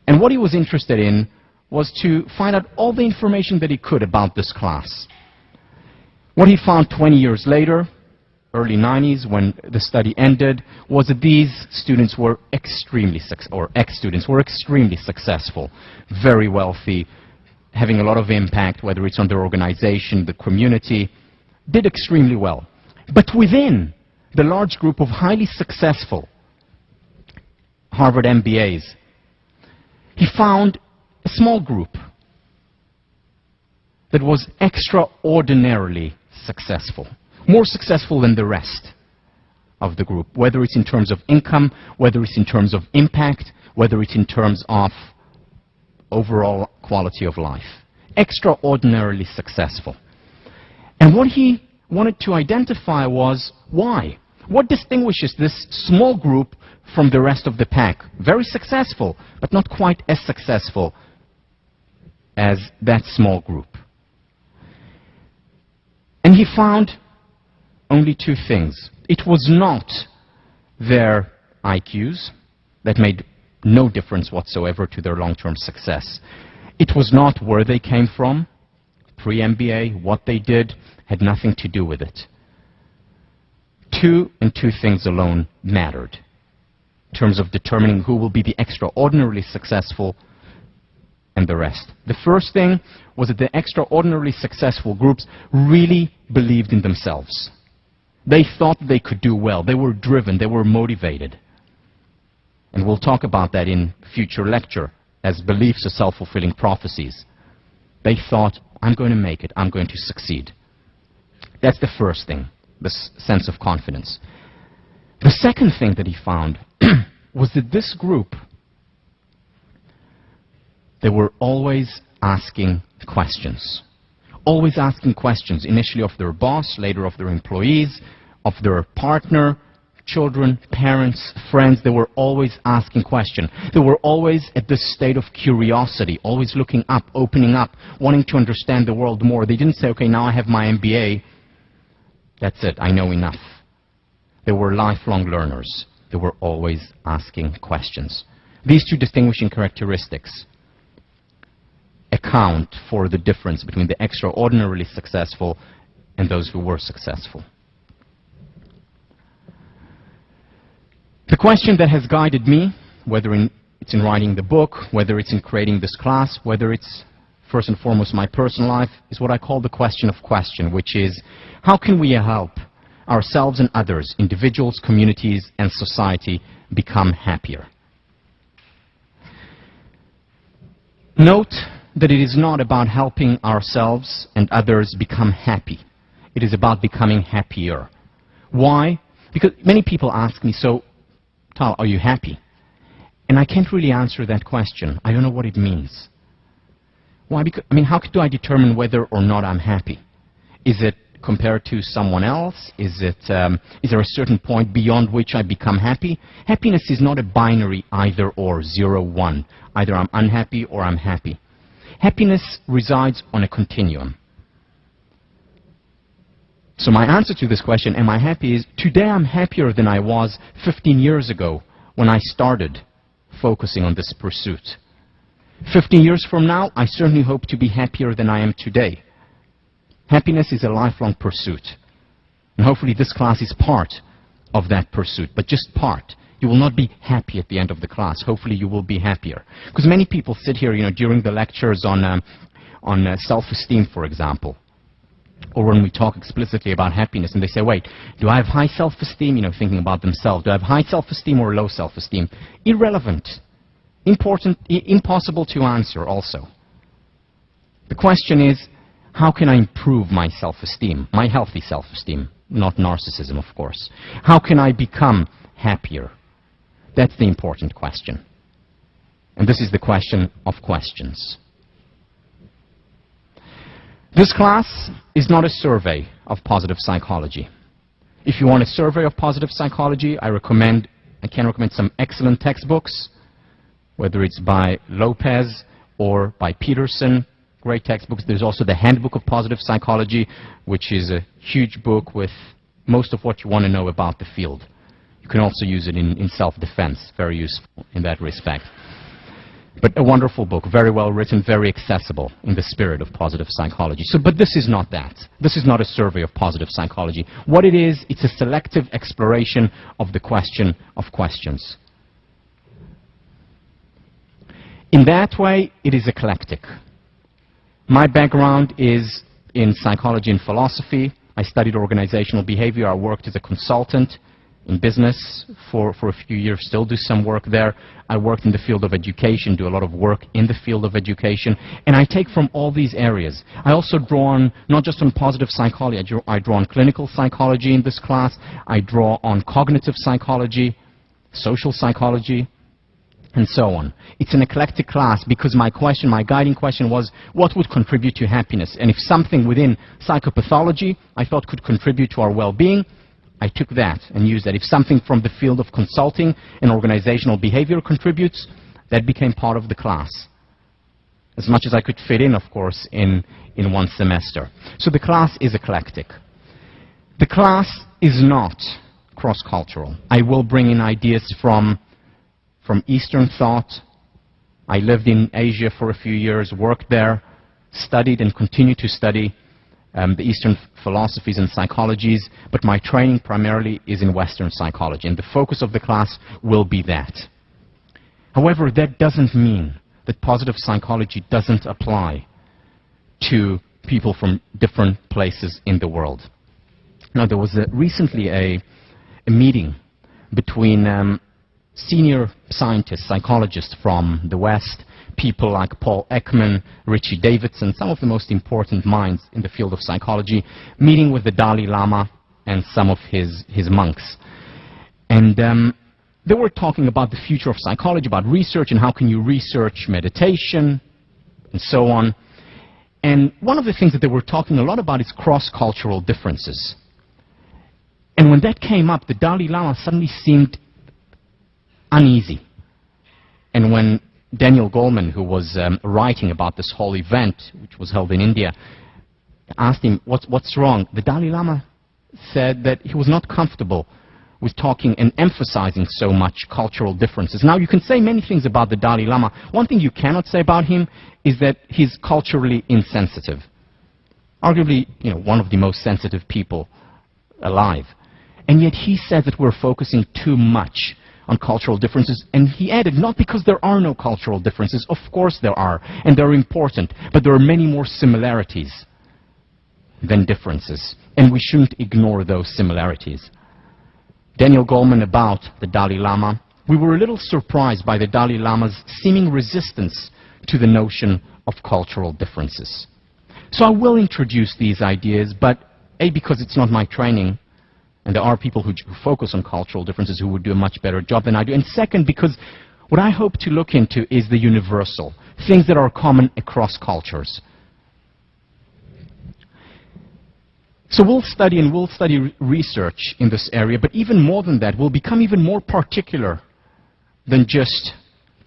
And what he was interested in was to find out all the information that he could about this class. What he found 20 years later, early 90s, when the study ended, was that these students were ex-students were extremely successful, very wealthy, having a lot of impact, whether it's on their organization, the community, did extremely well. But within the large group of highly successful Harvard MBAs, he found a small group that was extraordinarily successful, more successful than the rest of the group, whether it's in terms of income, whether it's in terms of impact, whether it's in terms of overall quality of life. Extraordinarily successful. And what he wanted to identify was why. What distinguishes this small group from the rest of the pack? Very successful, but not quite as successful as that small group. And he found only two things. It was not their IQs that made no difference whatsoever to their long-term success. It was not where they came from, pre-MBA, what they did, had nothing to do with it. Two things alone mattered in terms of determining who will be the extraordinarily successful and the rest. The first thing was that the extraordinarily successful groups really believed in themselves. They thought they could do well. They were driven. They were motivated. And we'll talk about that in future lecture as beliefs are self-fulfilling prophecies. They thought, I'm going to make it. I'm going to succeed. That's the first thing, this sense of confidence. The second thing that he found was that this group, they were always asking questions. Always asking questions, initially of their boss, later of their employees, of their partner, children, parents, friends. They were always asking questions. They were always at this state of curiosity, always looking up, opening up, wanting to understand the world more. They didn't say, okay, now I have my MBA. That's it, I know enough. They were lifelong learners. They were always asking questions. These two distinguishing characteristics account for the difference between the extraordinarily successful and those who were successful. The question that has guided me, whether it's in writing the book, whether it's in creating this class, whether it's first and foremost my personal life, is what I call the question of question, which is, how can we help ourselves and others, individuals, communities, and society become happier? Note that it is not about helping ourselves and others become happy. It is about becoming happier. Why? Because many people ask me, so, Tal, are you happy? And I can't really answer that question. I don't know what it means. Why? Because, how do I determine whether or not I'm happy? Is it compared to someone else? Is there a certain point beyond which I become happy? Happiness is not a binary either or, 0, 1. Either I'm unhappy or I'm happy. Happiness resides on a continuum. So my answer to this question, am I happy, is today I'm happier than I was 15 years ago when I started focusing on this pursuit. 15 years from now, I certainly hope to be happier than I am today. Happiness is a lifelong pursuit. And hopefully this class is part of that pursuit, but just part. You will not be happy at the end of the class. Hopefully you will be happier. Because many people sit here, during the lectures on self-esteem, for example, or when we talk explicitly about happiness, and they say, wait, do I have high self-esteem, thinking about themselves? Do I have high self-esteem or low self-esteem? Irrelevant. Important, impossible to answer also. The question is, how can I improve my self-esteem, my healthy self-esteem, not narcissism, of course? How can I become happier? That's the important question. And this is the question of questions. This class is not a survey of positive psychology. If you want a survey of positive psychology, I can recommend some excellent textbooks, whether it's by Lopez or by Peterson, great textbooks. There's also the Handbook of Positive Psychology, which is a huge book with most of what you want to know about the field. You can also use it in self-defense, very useful in that respect. But a wonderful book, very well written, very accessible in the spirit of positive psychology. But this is not that. This is not a survey of positive psychology. What it is, it's a selective exploration of the question of questions. In that way, it is eclectic. My background is in psychology and philosophy. I studied organizational behavior. I worked as a consultant in business for a few years, still do some work there. I worked in the field of education, do a lot of work in the field of education, and I take from all these areas. I also draw on, not just on positive psychology, I draw on clinical psychology in this class, I draw on cognitive psychology, social psychology, and so on. It's an eclectic class because my guiding question was, what would contribute to happiness? And if something within psychopathology I thought could contribute to our well-being, I took that and used that. If something from the field of consulting and organizational behavior contributes, that became part of the class. As much as I could fit in, of course, in one semester. So the class is eclectic. The class is not cross-cultural. I will bring in ideas from Eastern thought. I lived in Asia for a few years, worked there, studied and continue to study the Eastern philosophies and psychologies, but my training primarily is in Western psychology, and the focus of the class will be that. However, that doesn't mean that positive psychology doesn't apply to people from different places in the world. Now, there was recently a meeting between senior scientists, psychologists from the West, people like Paul Ekman, Richie Davidson, some of the most important minds in the field of psychology, meeting with the Dalai Lama and some of his monks. And they were talking about the future of psychology, about research and how can you research meditation and so on. And one of the things that they were talking a lot about is cross-cultural differences. And when that came up, the Dalai Lama suddenly seemed uneasy. And when Daniel Goleman, who was writing about this whole event, which was held in India, asked him, what's wrong? The Dalai Lama said that he was not comfortable with talking and emphasizing so much cultural differences. Now, you can say many things about the Dalai Lama. One thing you cannot say about him is that he's culturally insensitive. Arguably, one of the most sensitive people alive. And yet he said that we're focusing too much on cultural differences, and he added, not because there are no cultural differences, of course there are, and they're important, but there are many more similarities than differences, and we shouldn't ignore those similarities. Daniel Goleman about the Dalai Lama, we were a little surprised by the Dalai Lama's seeming resistance to the notion of cultural differences. So I will introduce these ideas, but A, because it's not my training, and there are people who focus on cultural differences who would do a much better job than I do. And second, because what I hope to look into is the universal, things that are common across cultures. So we'll study research in this area, but even more than that, we'll become even more particular than just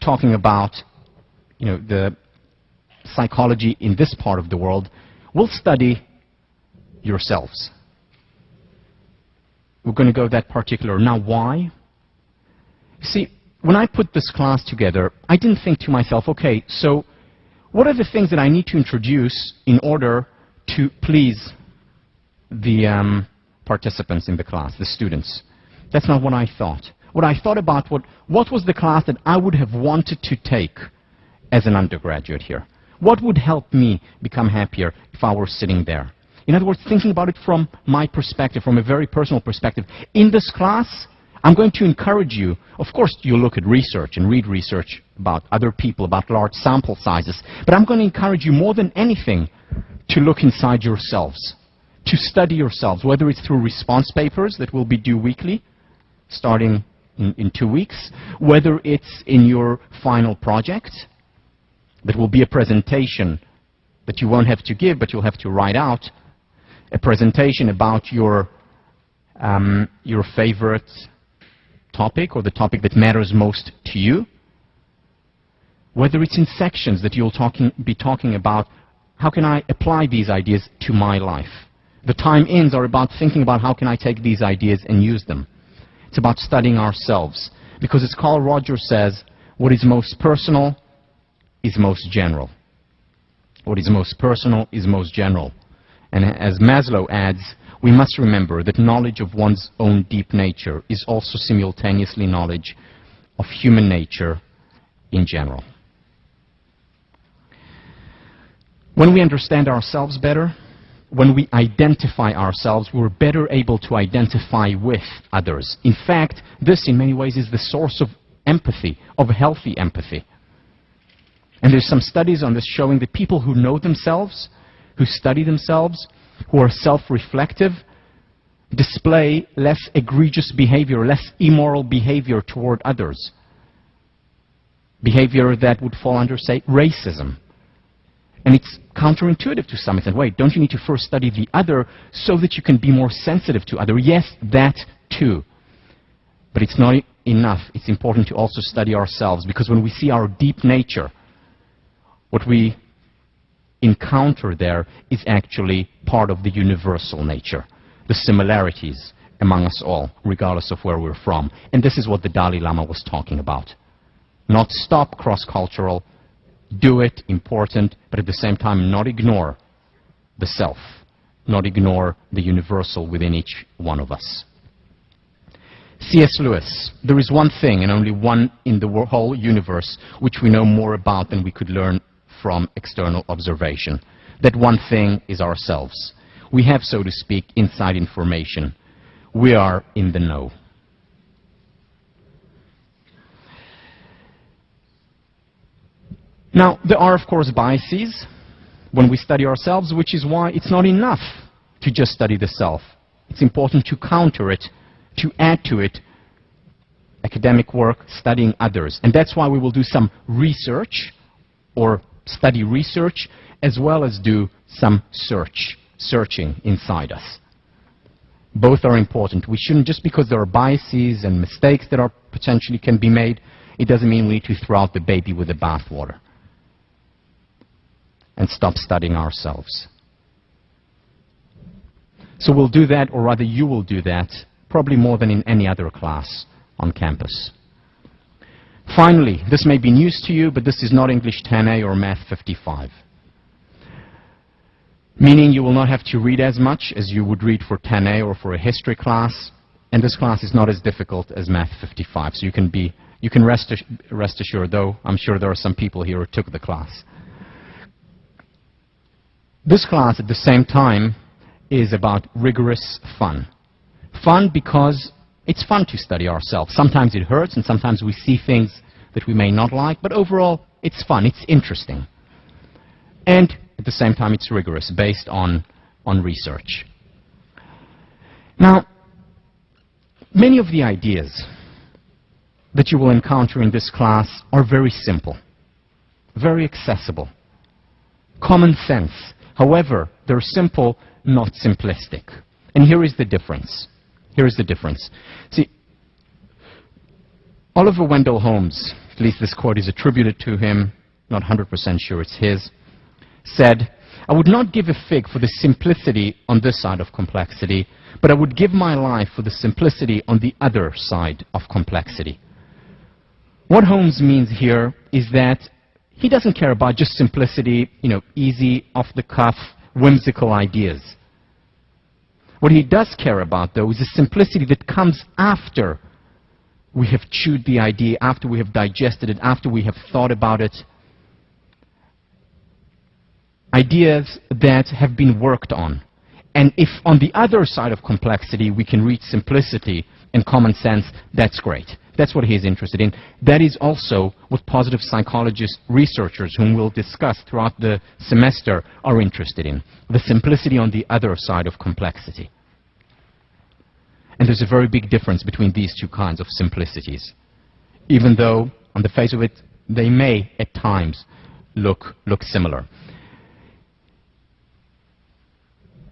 talking about, the psychology in this part of the world. We'll study yourselves. we're going to go that particular. Now, why? See, when I put this class together, I didn't think to myself, okay, so what are the things that I need to introduce in order to please the participants in the class, the students? That's not what I thought. What I thought about, what was the class that I would have wanted to take as an undergraduate here? What would help me become happier if I were sitting there? In other words, thinking about it from my perspective, from a very personal perspective. In this class, I'm going to encourage you, of course, you look at research and read research about other people, about large sample sizes, but I'm going to encourage you more than anything to look inside yourselves, to study yourselves, whether it's through response papers that will be due weekly, starting in 2 weeks, whether it's in your final project, that will be a presentation that you won't have to give, but you'll have to write out, a presentation about your favorite topic or the topic that matters most to you, whether it's in sections that you'll be talking about, how can I apply these ideas to my life? The time-ins are about thinking about how can I take these ideas and use them. It's about studying ourselves. Because as Carl Rogers says, what is most personal is most general. What is most personal is most general. And as Maslow adds, we must remember that knowledge of one's own deep nature is also simultaneously knowledge of human nature in general. When we understand ourselves better, when we identify ourselves, we're better able to identify with others. In fact, this in many ways is the source of empathy, of healthy empathy. And there's some studies on this showing that people who know themselves, who study themselves, who are self-reflective, display less egregious behavior, less immoral behavior toward others. Behavior that would fall under, say, racism. And it's counterintuitive to some extent. Wait, don't you need to first study the other so that you can be more sensitive to other? Yes, that too. But it's not enough. It's important to also study ourselves, because when we see our deep nature, what we encounter there is actually part of the universal nature, the similarities among us all, regardless of where we're from. And this is what the Dalai Lama was talking about. Not stop cross-cultural, do it, important, but at the same time not ignore the self, not ignore the universal within each one of us. C.S. Lewis, there is one thing and only one in the whole universe which we know more about than we could learn from external observation. That one thing is ourselves. We have, so to speak, inside information. We are in the know. Now, there are, of course, biases when we study ourselves, which is why it's not enough to just study the self. It's important to counter it, to add to it academic work, studying others. And that's why we will do some research, or study research, as well as do some searching inside us. Both are important. We shouldn't, just because there are biases and mistakes that are potentially can be made, it doesn't mean we need to throw out the baby with the bathwater and stop studying ourselves. So we'll do that, or rather you will do that, probably more than in any other class on campus. Finally, this may be news to you, but this is not English 10A or Math 55. Meaning you will not have to read as much as you would read for 10A or for a history class, and this class is not as difficult as Math 55. So you can rest assured, though I'm sure there are some people here who took the class. This class, at the same time, is about rigorous fun. Fun because it's fun to study ourselves. Sometimes it hurts, and sometimes we see things that we may not like, but overall, it's fun, it's interesting. And at the same time, it's rigorous, based on research. Now, many of the ideas that you will encounter in this class are very simple, very accessible, common sense. However, they're simple, not simplistic. And here is the difference. Here is the difference. See, Oliver Wendell Holmes, at least this quote is attributed to him, not 100% sure it's his, said, I would not give a fig for the simplicity on this side of complexity, but I would give my life for the simplicity on the other side of complexity. What Holmes means here is that he doesn't care about just simplicity, easy, off-the-cuff, whimsical ideas. What he does care about, though, is the simplicity that comes after we have chewed the idea, after we have digested it, after we have thought about it. Ideas that have been worked on. And if on the other side of complexity we can reach simplicity and common sense, that's great. That's what he is interested in. That is also what positive psychologists, researchers, whom we'll discuss throughout the semester, are interested in. The simplicity on the other side of complexity. And there's a very big difference between these two kinds of simplicities. Even though, on the face of it, they may, at times, look similar.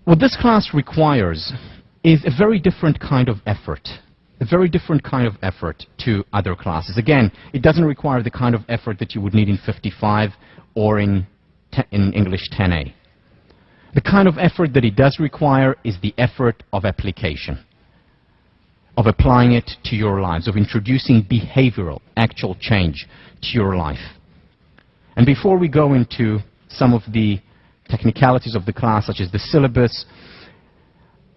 What this class requires is a very different kind of effort. A very different kind of effort to other classes. Again, it doesn't require the kind of effort that you would need in 55 or in English 10A. The kind of effort that it does require is the effort of application, of applying it to your lives, of introducing behavioral, actual change to your life. And before we go into some of the technicalities of the class, such as the syllabus,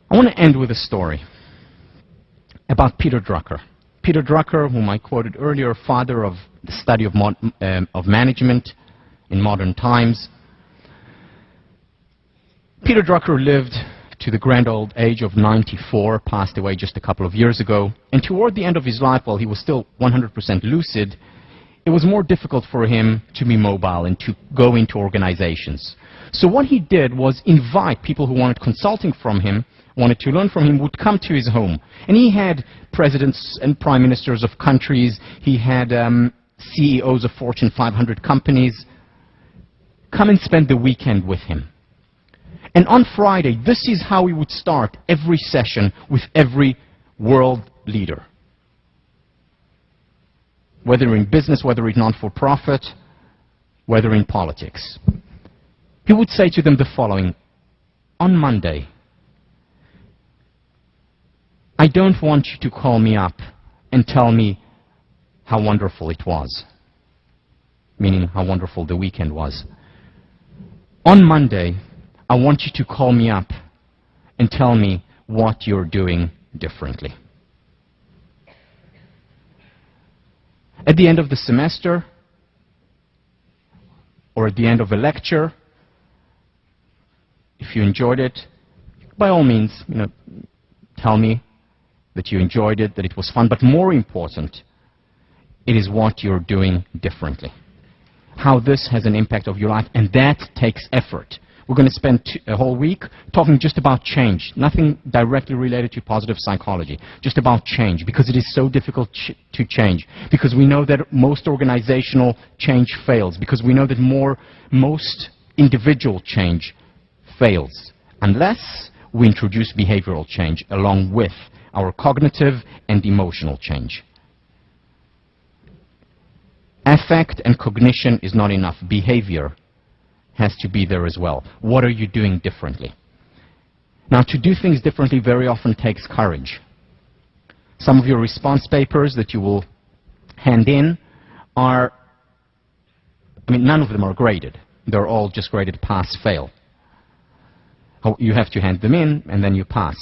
I want to end with a story about Peter Drucker. Peter Drucker, whom I quoted earlier, father of the study of management in modern times. Peter Drucker lived to the grand old age of 94, passed away just a couple of years ago, and toward the end of his life, while he was still 100% lucid, it was more difficult for him to be mobile and to go into organizations. So what he did was invite people who wanted consulting from him, wanted to learn from him, would come to his home. And he had presidents and prime ministers of countries, he had CEOs of Fortune 500 companies come and spend the weekend with him. And on Friday, this is how he would start every session with every world leader. Whether in business, whether in non-for-profit, whether in politics. He would say to them the following: on Monday, I don't want you to call me up and tell me how wonderful it was, meaning how wonderful the weekend was. On Monday, I want you to call me up and tell me what you're doing differently. At the end of the semester, or at the end of a lecture, if you enjoyed it, by all means, tell me that you enjoyed it, that it was fun. But more important, it is what you're doing differently. How this has an impact on your life, and that takes effort. We're going to spend a whole week talking just about change, nothing directly related to positive psychology, just about change, because it is so difficult to change, because we know that most organizational change fails, because we know that most individual change fails, unless we introduce behavioral change along with our cognitive and emotional change. Affect and cognition is not enough. Behavior has to be there as well. What are you doing differently? Now, to do things differently very often takes courage. Some of your response papers that you will hand in are, none of them are graded. They're all just graded pass, fail. You have to hand them in, and then you pass.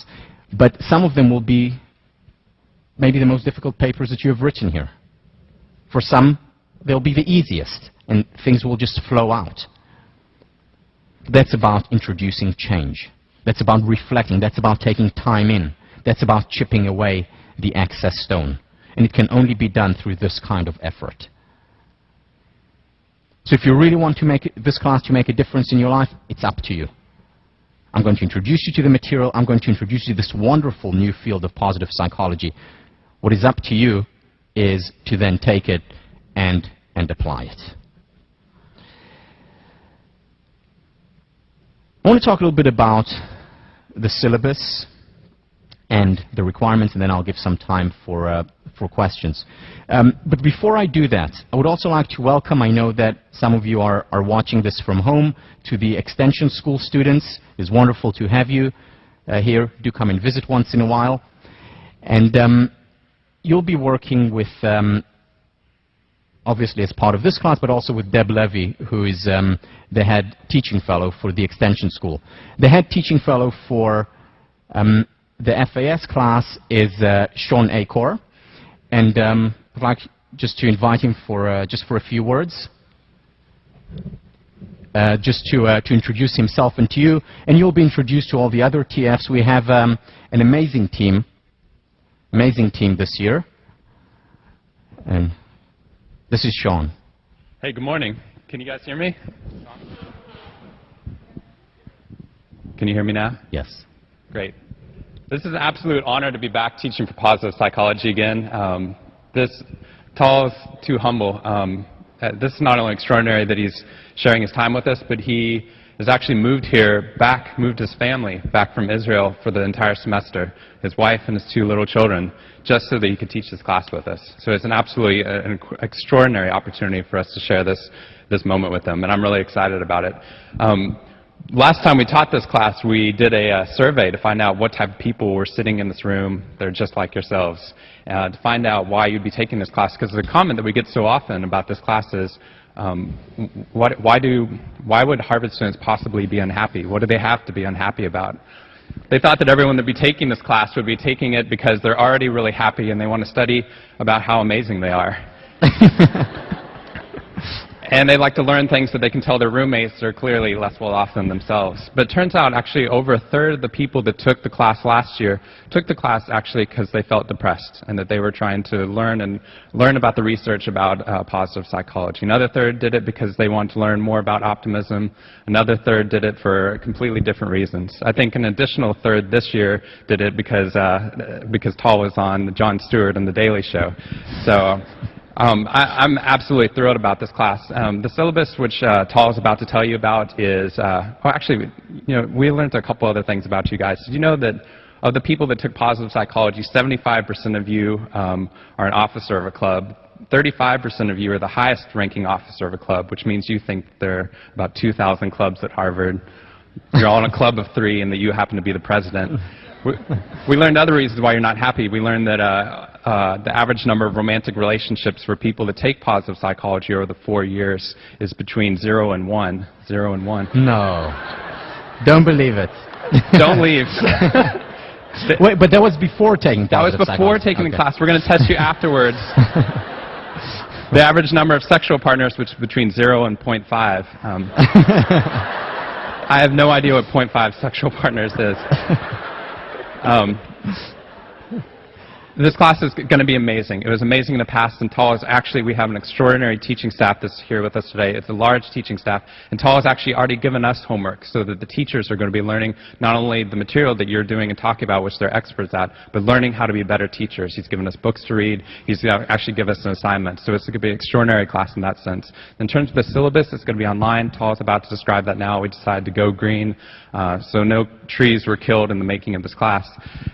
But some of them will be maybe the most difficult papers that you have written here. For some, they'll be the easiest, and things will just flow out. That's about introducing change. That's about reflecting. That's about taking time in. That's about chipping away the excess stone. And it can only be done through this kind of effort. So if you really want to make this class to make a difference in your life, it's up to you. I'm going to introduce you to the material. I'm going to introduce you to this wonderful new field of positive psychology. What is up to you is to then take it and apply it. I want to talk a little bit about the syllabus and the requirements, and then I'll give some time for questions. But before I do that, I would also like to welcome, I know that some of you are watching this from home, to the Extension School students. It's wonderful to have you here. Do come and visit once in a while. And you'll be working with, obviously as part of this class, but also with Deb Levy, who is the head teaching fellow for the Extension School. The head teaching fellow for the FAS class is Sean Acor, and I'd like just to invite him for just for a few words, just to introduce himself and to you, and you'll be introduced to all the other TFs. We have an amazing team this year, and this is Sean. Hey, good morning. Can you guys hear me? Can you hear me now? Yes. Great. This is an absolute honor to be back teaching for positive psychology again. Tal is too humble. This is not only extraordinary that he's sharing his time with us, but he has actually moved his family back from Israel for the entire semester, his wife and his 2 little children, just so that he could teach this class with us. So it's an absolutely extraordinary opportunity for us to share this moment with them, and I'm really excited about it. Last time we taught this class, we did a survey to find out what type of people were sitting in this room. They're just like yourselves, to find out why you'd be taking this class, because the comment that we get so often about this class is, why would Harvard students possibly be unhappy? What do they have to be unhappy about? They thought that everyone that would be taking this class would be taking it because they're already really happy and they want to study about how amazing they are. And they like to learn things that they can tell their roommates are clearly less well off than themselves. But it turns out actually over 1/3 of the people that took the class last year took the class actually because they felt depressed and that they were trying to learn about the research about positive psychology. Another 1/3 did it because they wanted to learn more about optimism. Another 1/3 did it for completely different reasons. I think an additional 1/3 this year did it because Tal was on Jon Stewart and The Daily Show. So. I'm absolutely thrilled about this class. The syllabus, which Tal is about to tell you about, is actually, we learned a couple other things about you guys. Did you know that of the people that took positive psychology, 75% of you are an officer of a club. 35% of you are the highest-ranking officer of a club, which means you think there are about 2,000 clubs at Harvard. You're all in a club of 3, and that you happen to be the president. We learned other reasons why you're not happy. We learned that the average number of romantic relationships for people that take positive psychology over the 4 years is between 0 and 1. 0 and 1. No. Don't believe it. Don't leave. Wait, but that was before taking positive psychology. That was before taking the class. We're going to test you afterwards. The average number of sexual partners, which is between 0 and 0.5. I have no idea what 0.5 sexual partners is. This class is going to be amazing. It was amazing in the past, and Tal is actually, we have an extraordinary teaching staff that's here with us today. It's a large teaching staff, and Tal has actually already given us homework so that the teachers are going to be learning not only the material that you're doing and talking about, which they're experts at, but learning how to be better teachers. He's given us books to read. He's going to actually give us an assignment. So it's going to be an extraordinary class in that sense. In terms of the syllabus, it's going to be online. Tal is about to describe that now. We decided to go green, so no trees were killed in the making of this class,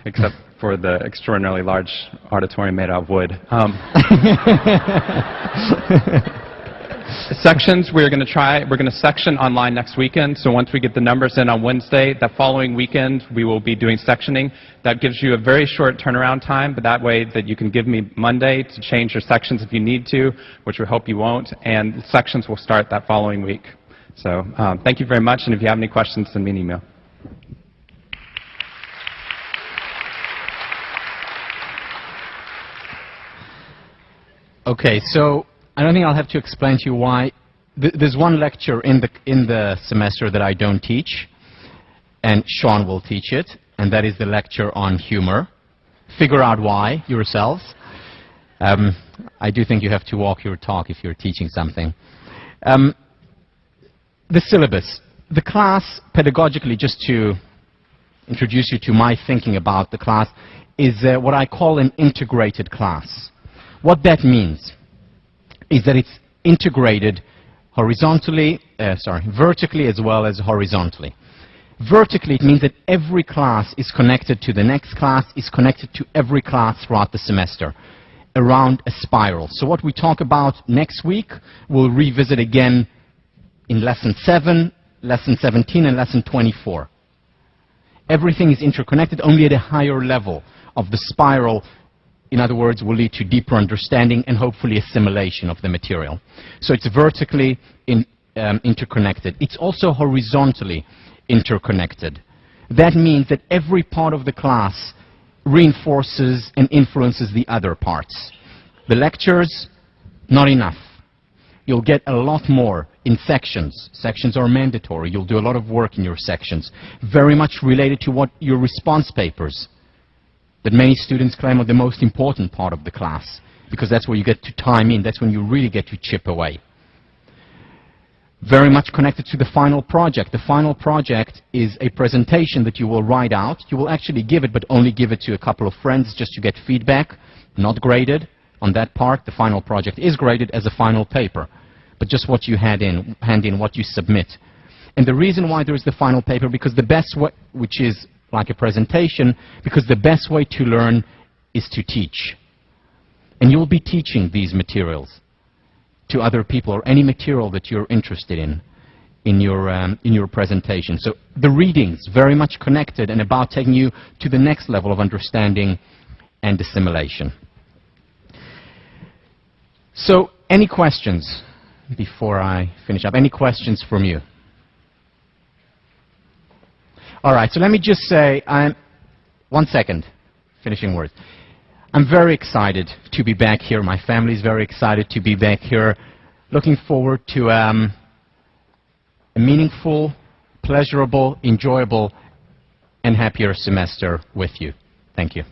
except for the extraordinarily large auditorium made out of wood. Sections, we're going to section online next weekend, so once we get the numbers in on Wednesday, that following weekend we will be doing sectioning. That gives you a very short turnaround time, but that way that you can give me Monday to change your sections if you need to, which we hope you won't, and sections will start that following week. So thank you very much, and if you have any questions, send me an email. Okay, so I don't think I'll have to explain to you why. There's one lecture in the semester that I don't teach, and Sean will teach it, and that is the lecture on humor. Figure out why yourselves. I do think you have to walk your talk if you're teaching something. The syllabus. The class, pedagogically, just to introduce you to my thinking about the class, is what I call an integrated class. What that means is that it's integrated vertically as well as horizontally. Vertically, it means that every class is connected to the next class, is connected to every class throughout the semester, around a spiral. So what we talk about next week, we'll revisit again in Lesson 7, Lesson 17, and Lesson 24. Everything is interconnected, only at a higher level of the spiral. In other words, will lead to deeper understanding and hopefully assimilation of the material. So it's vertically interconnected. It's also horizontally interconnected. That means that every part of the class reinforces and influences the other parts. The lectures, not enough. You'll get a lot more in sections. Sections are mandatory. You'll do a lot of work in your sections, very much related to what your response papers that many students claim are the most important part of the class, because that's where you get to time in. That's when you really get to chip away. Very much connected to the final project. The final project is a presentation that you will write out. You will actually give it, but only give it to a couple of friends just to get feedback, not graded on that part. The final project is graded as a final paper, but just what you hand in, what you submit. And the reason why there is the final paper, because the best way, which is like a presentation, because the best way to learn is to teach. And you'll be teaching these materials to other people, or any material that you're interested in your presentation. So the readings, very much connected and about taking you to the next level of understanding and assimilation. So any questions before I finish up? Any questions from you? All right, so let me just say, one second, finishing words. I'm very excited to be back here. My family is very excited to be back here. Looking forward to a meaningful, pleasurable, enjoyable, and happier semester with you. Thank you.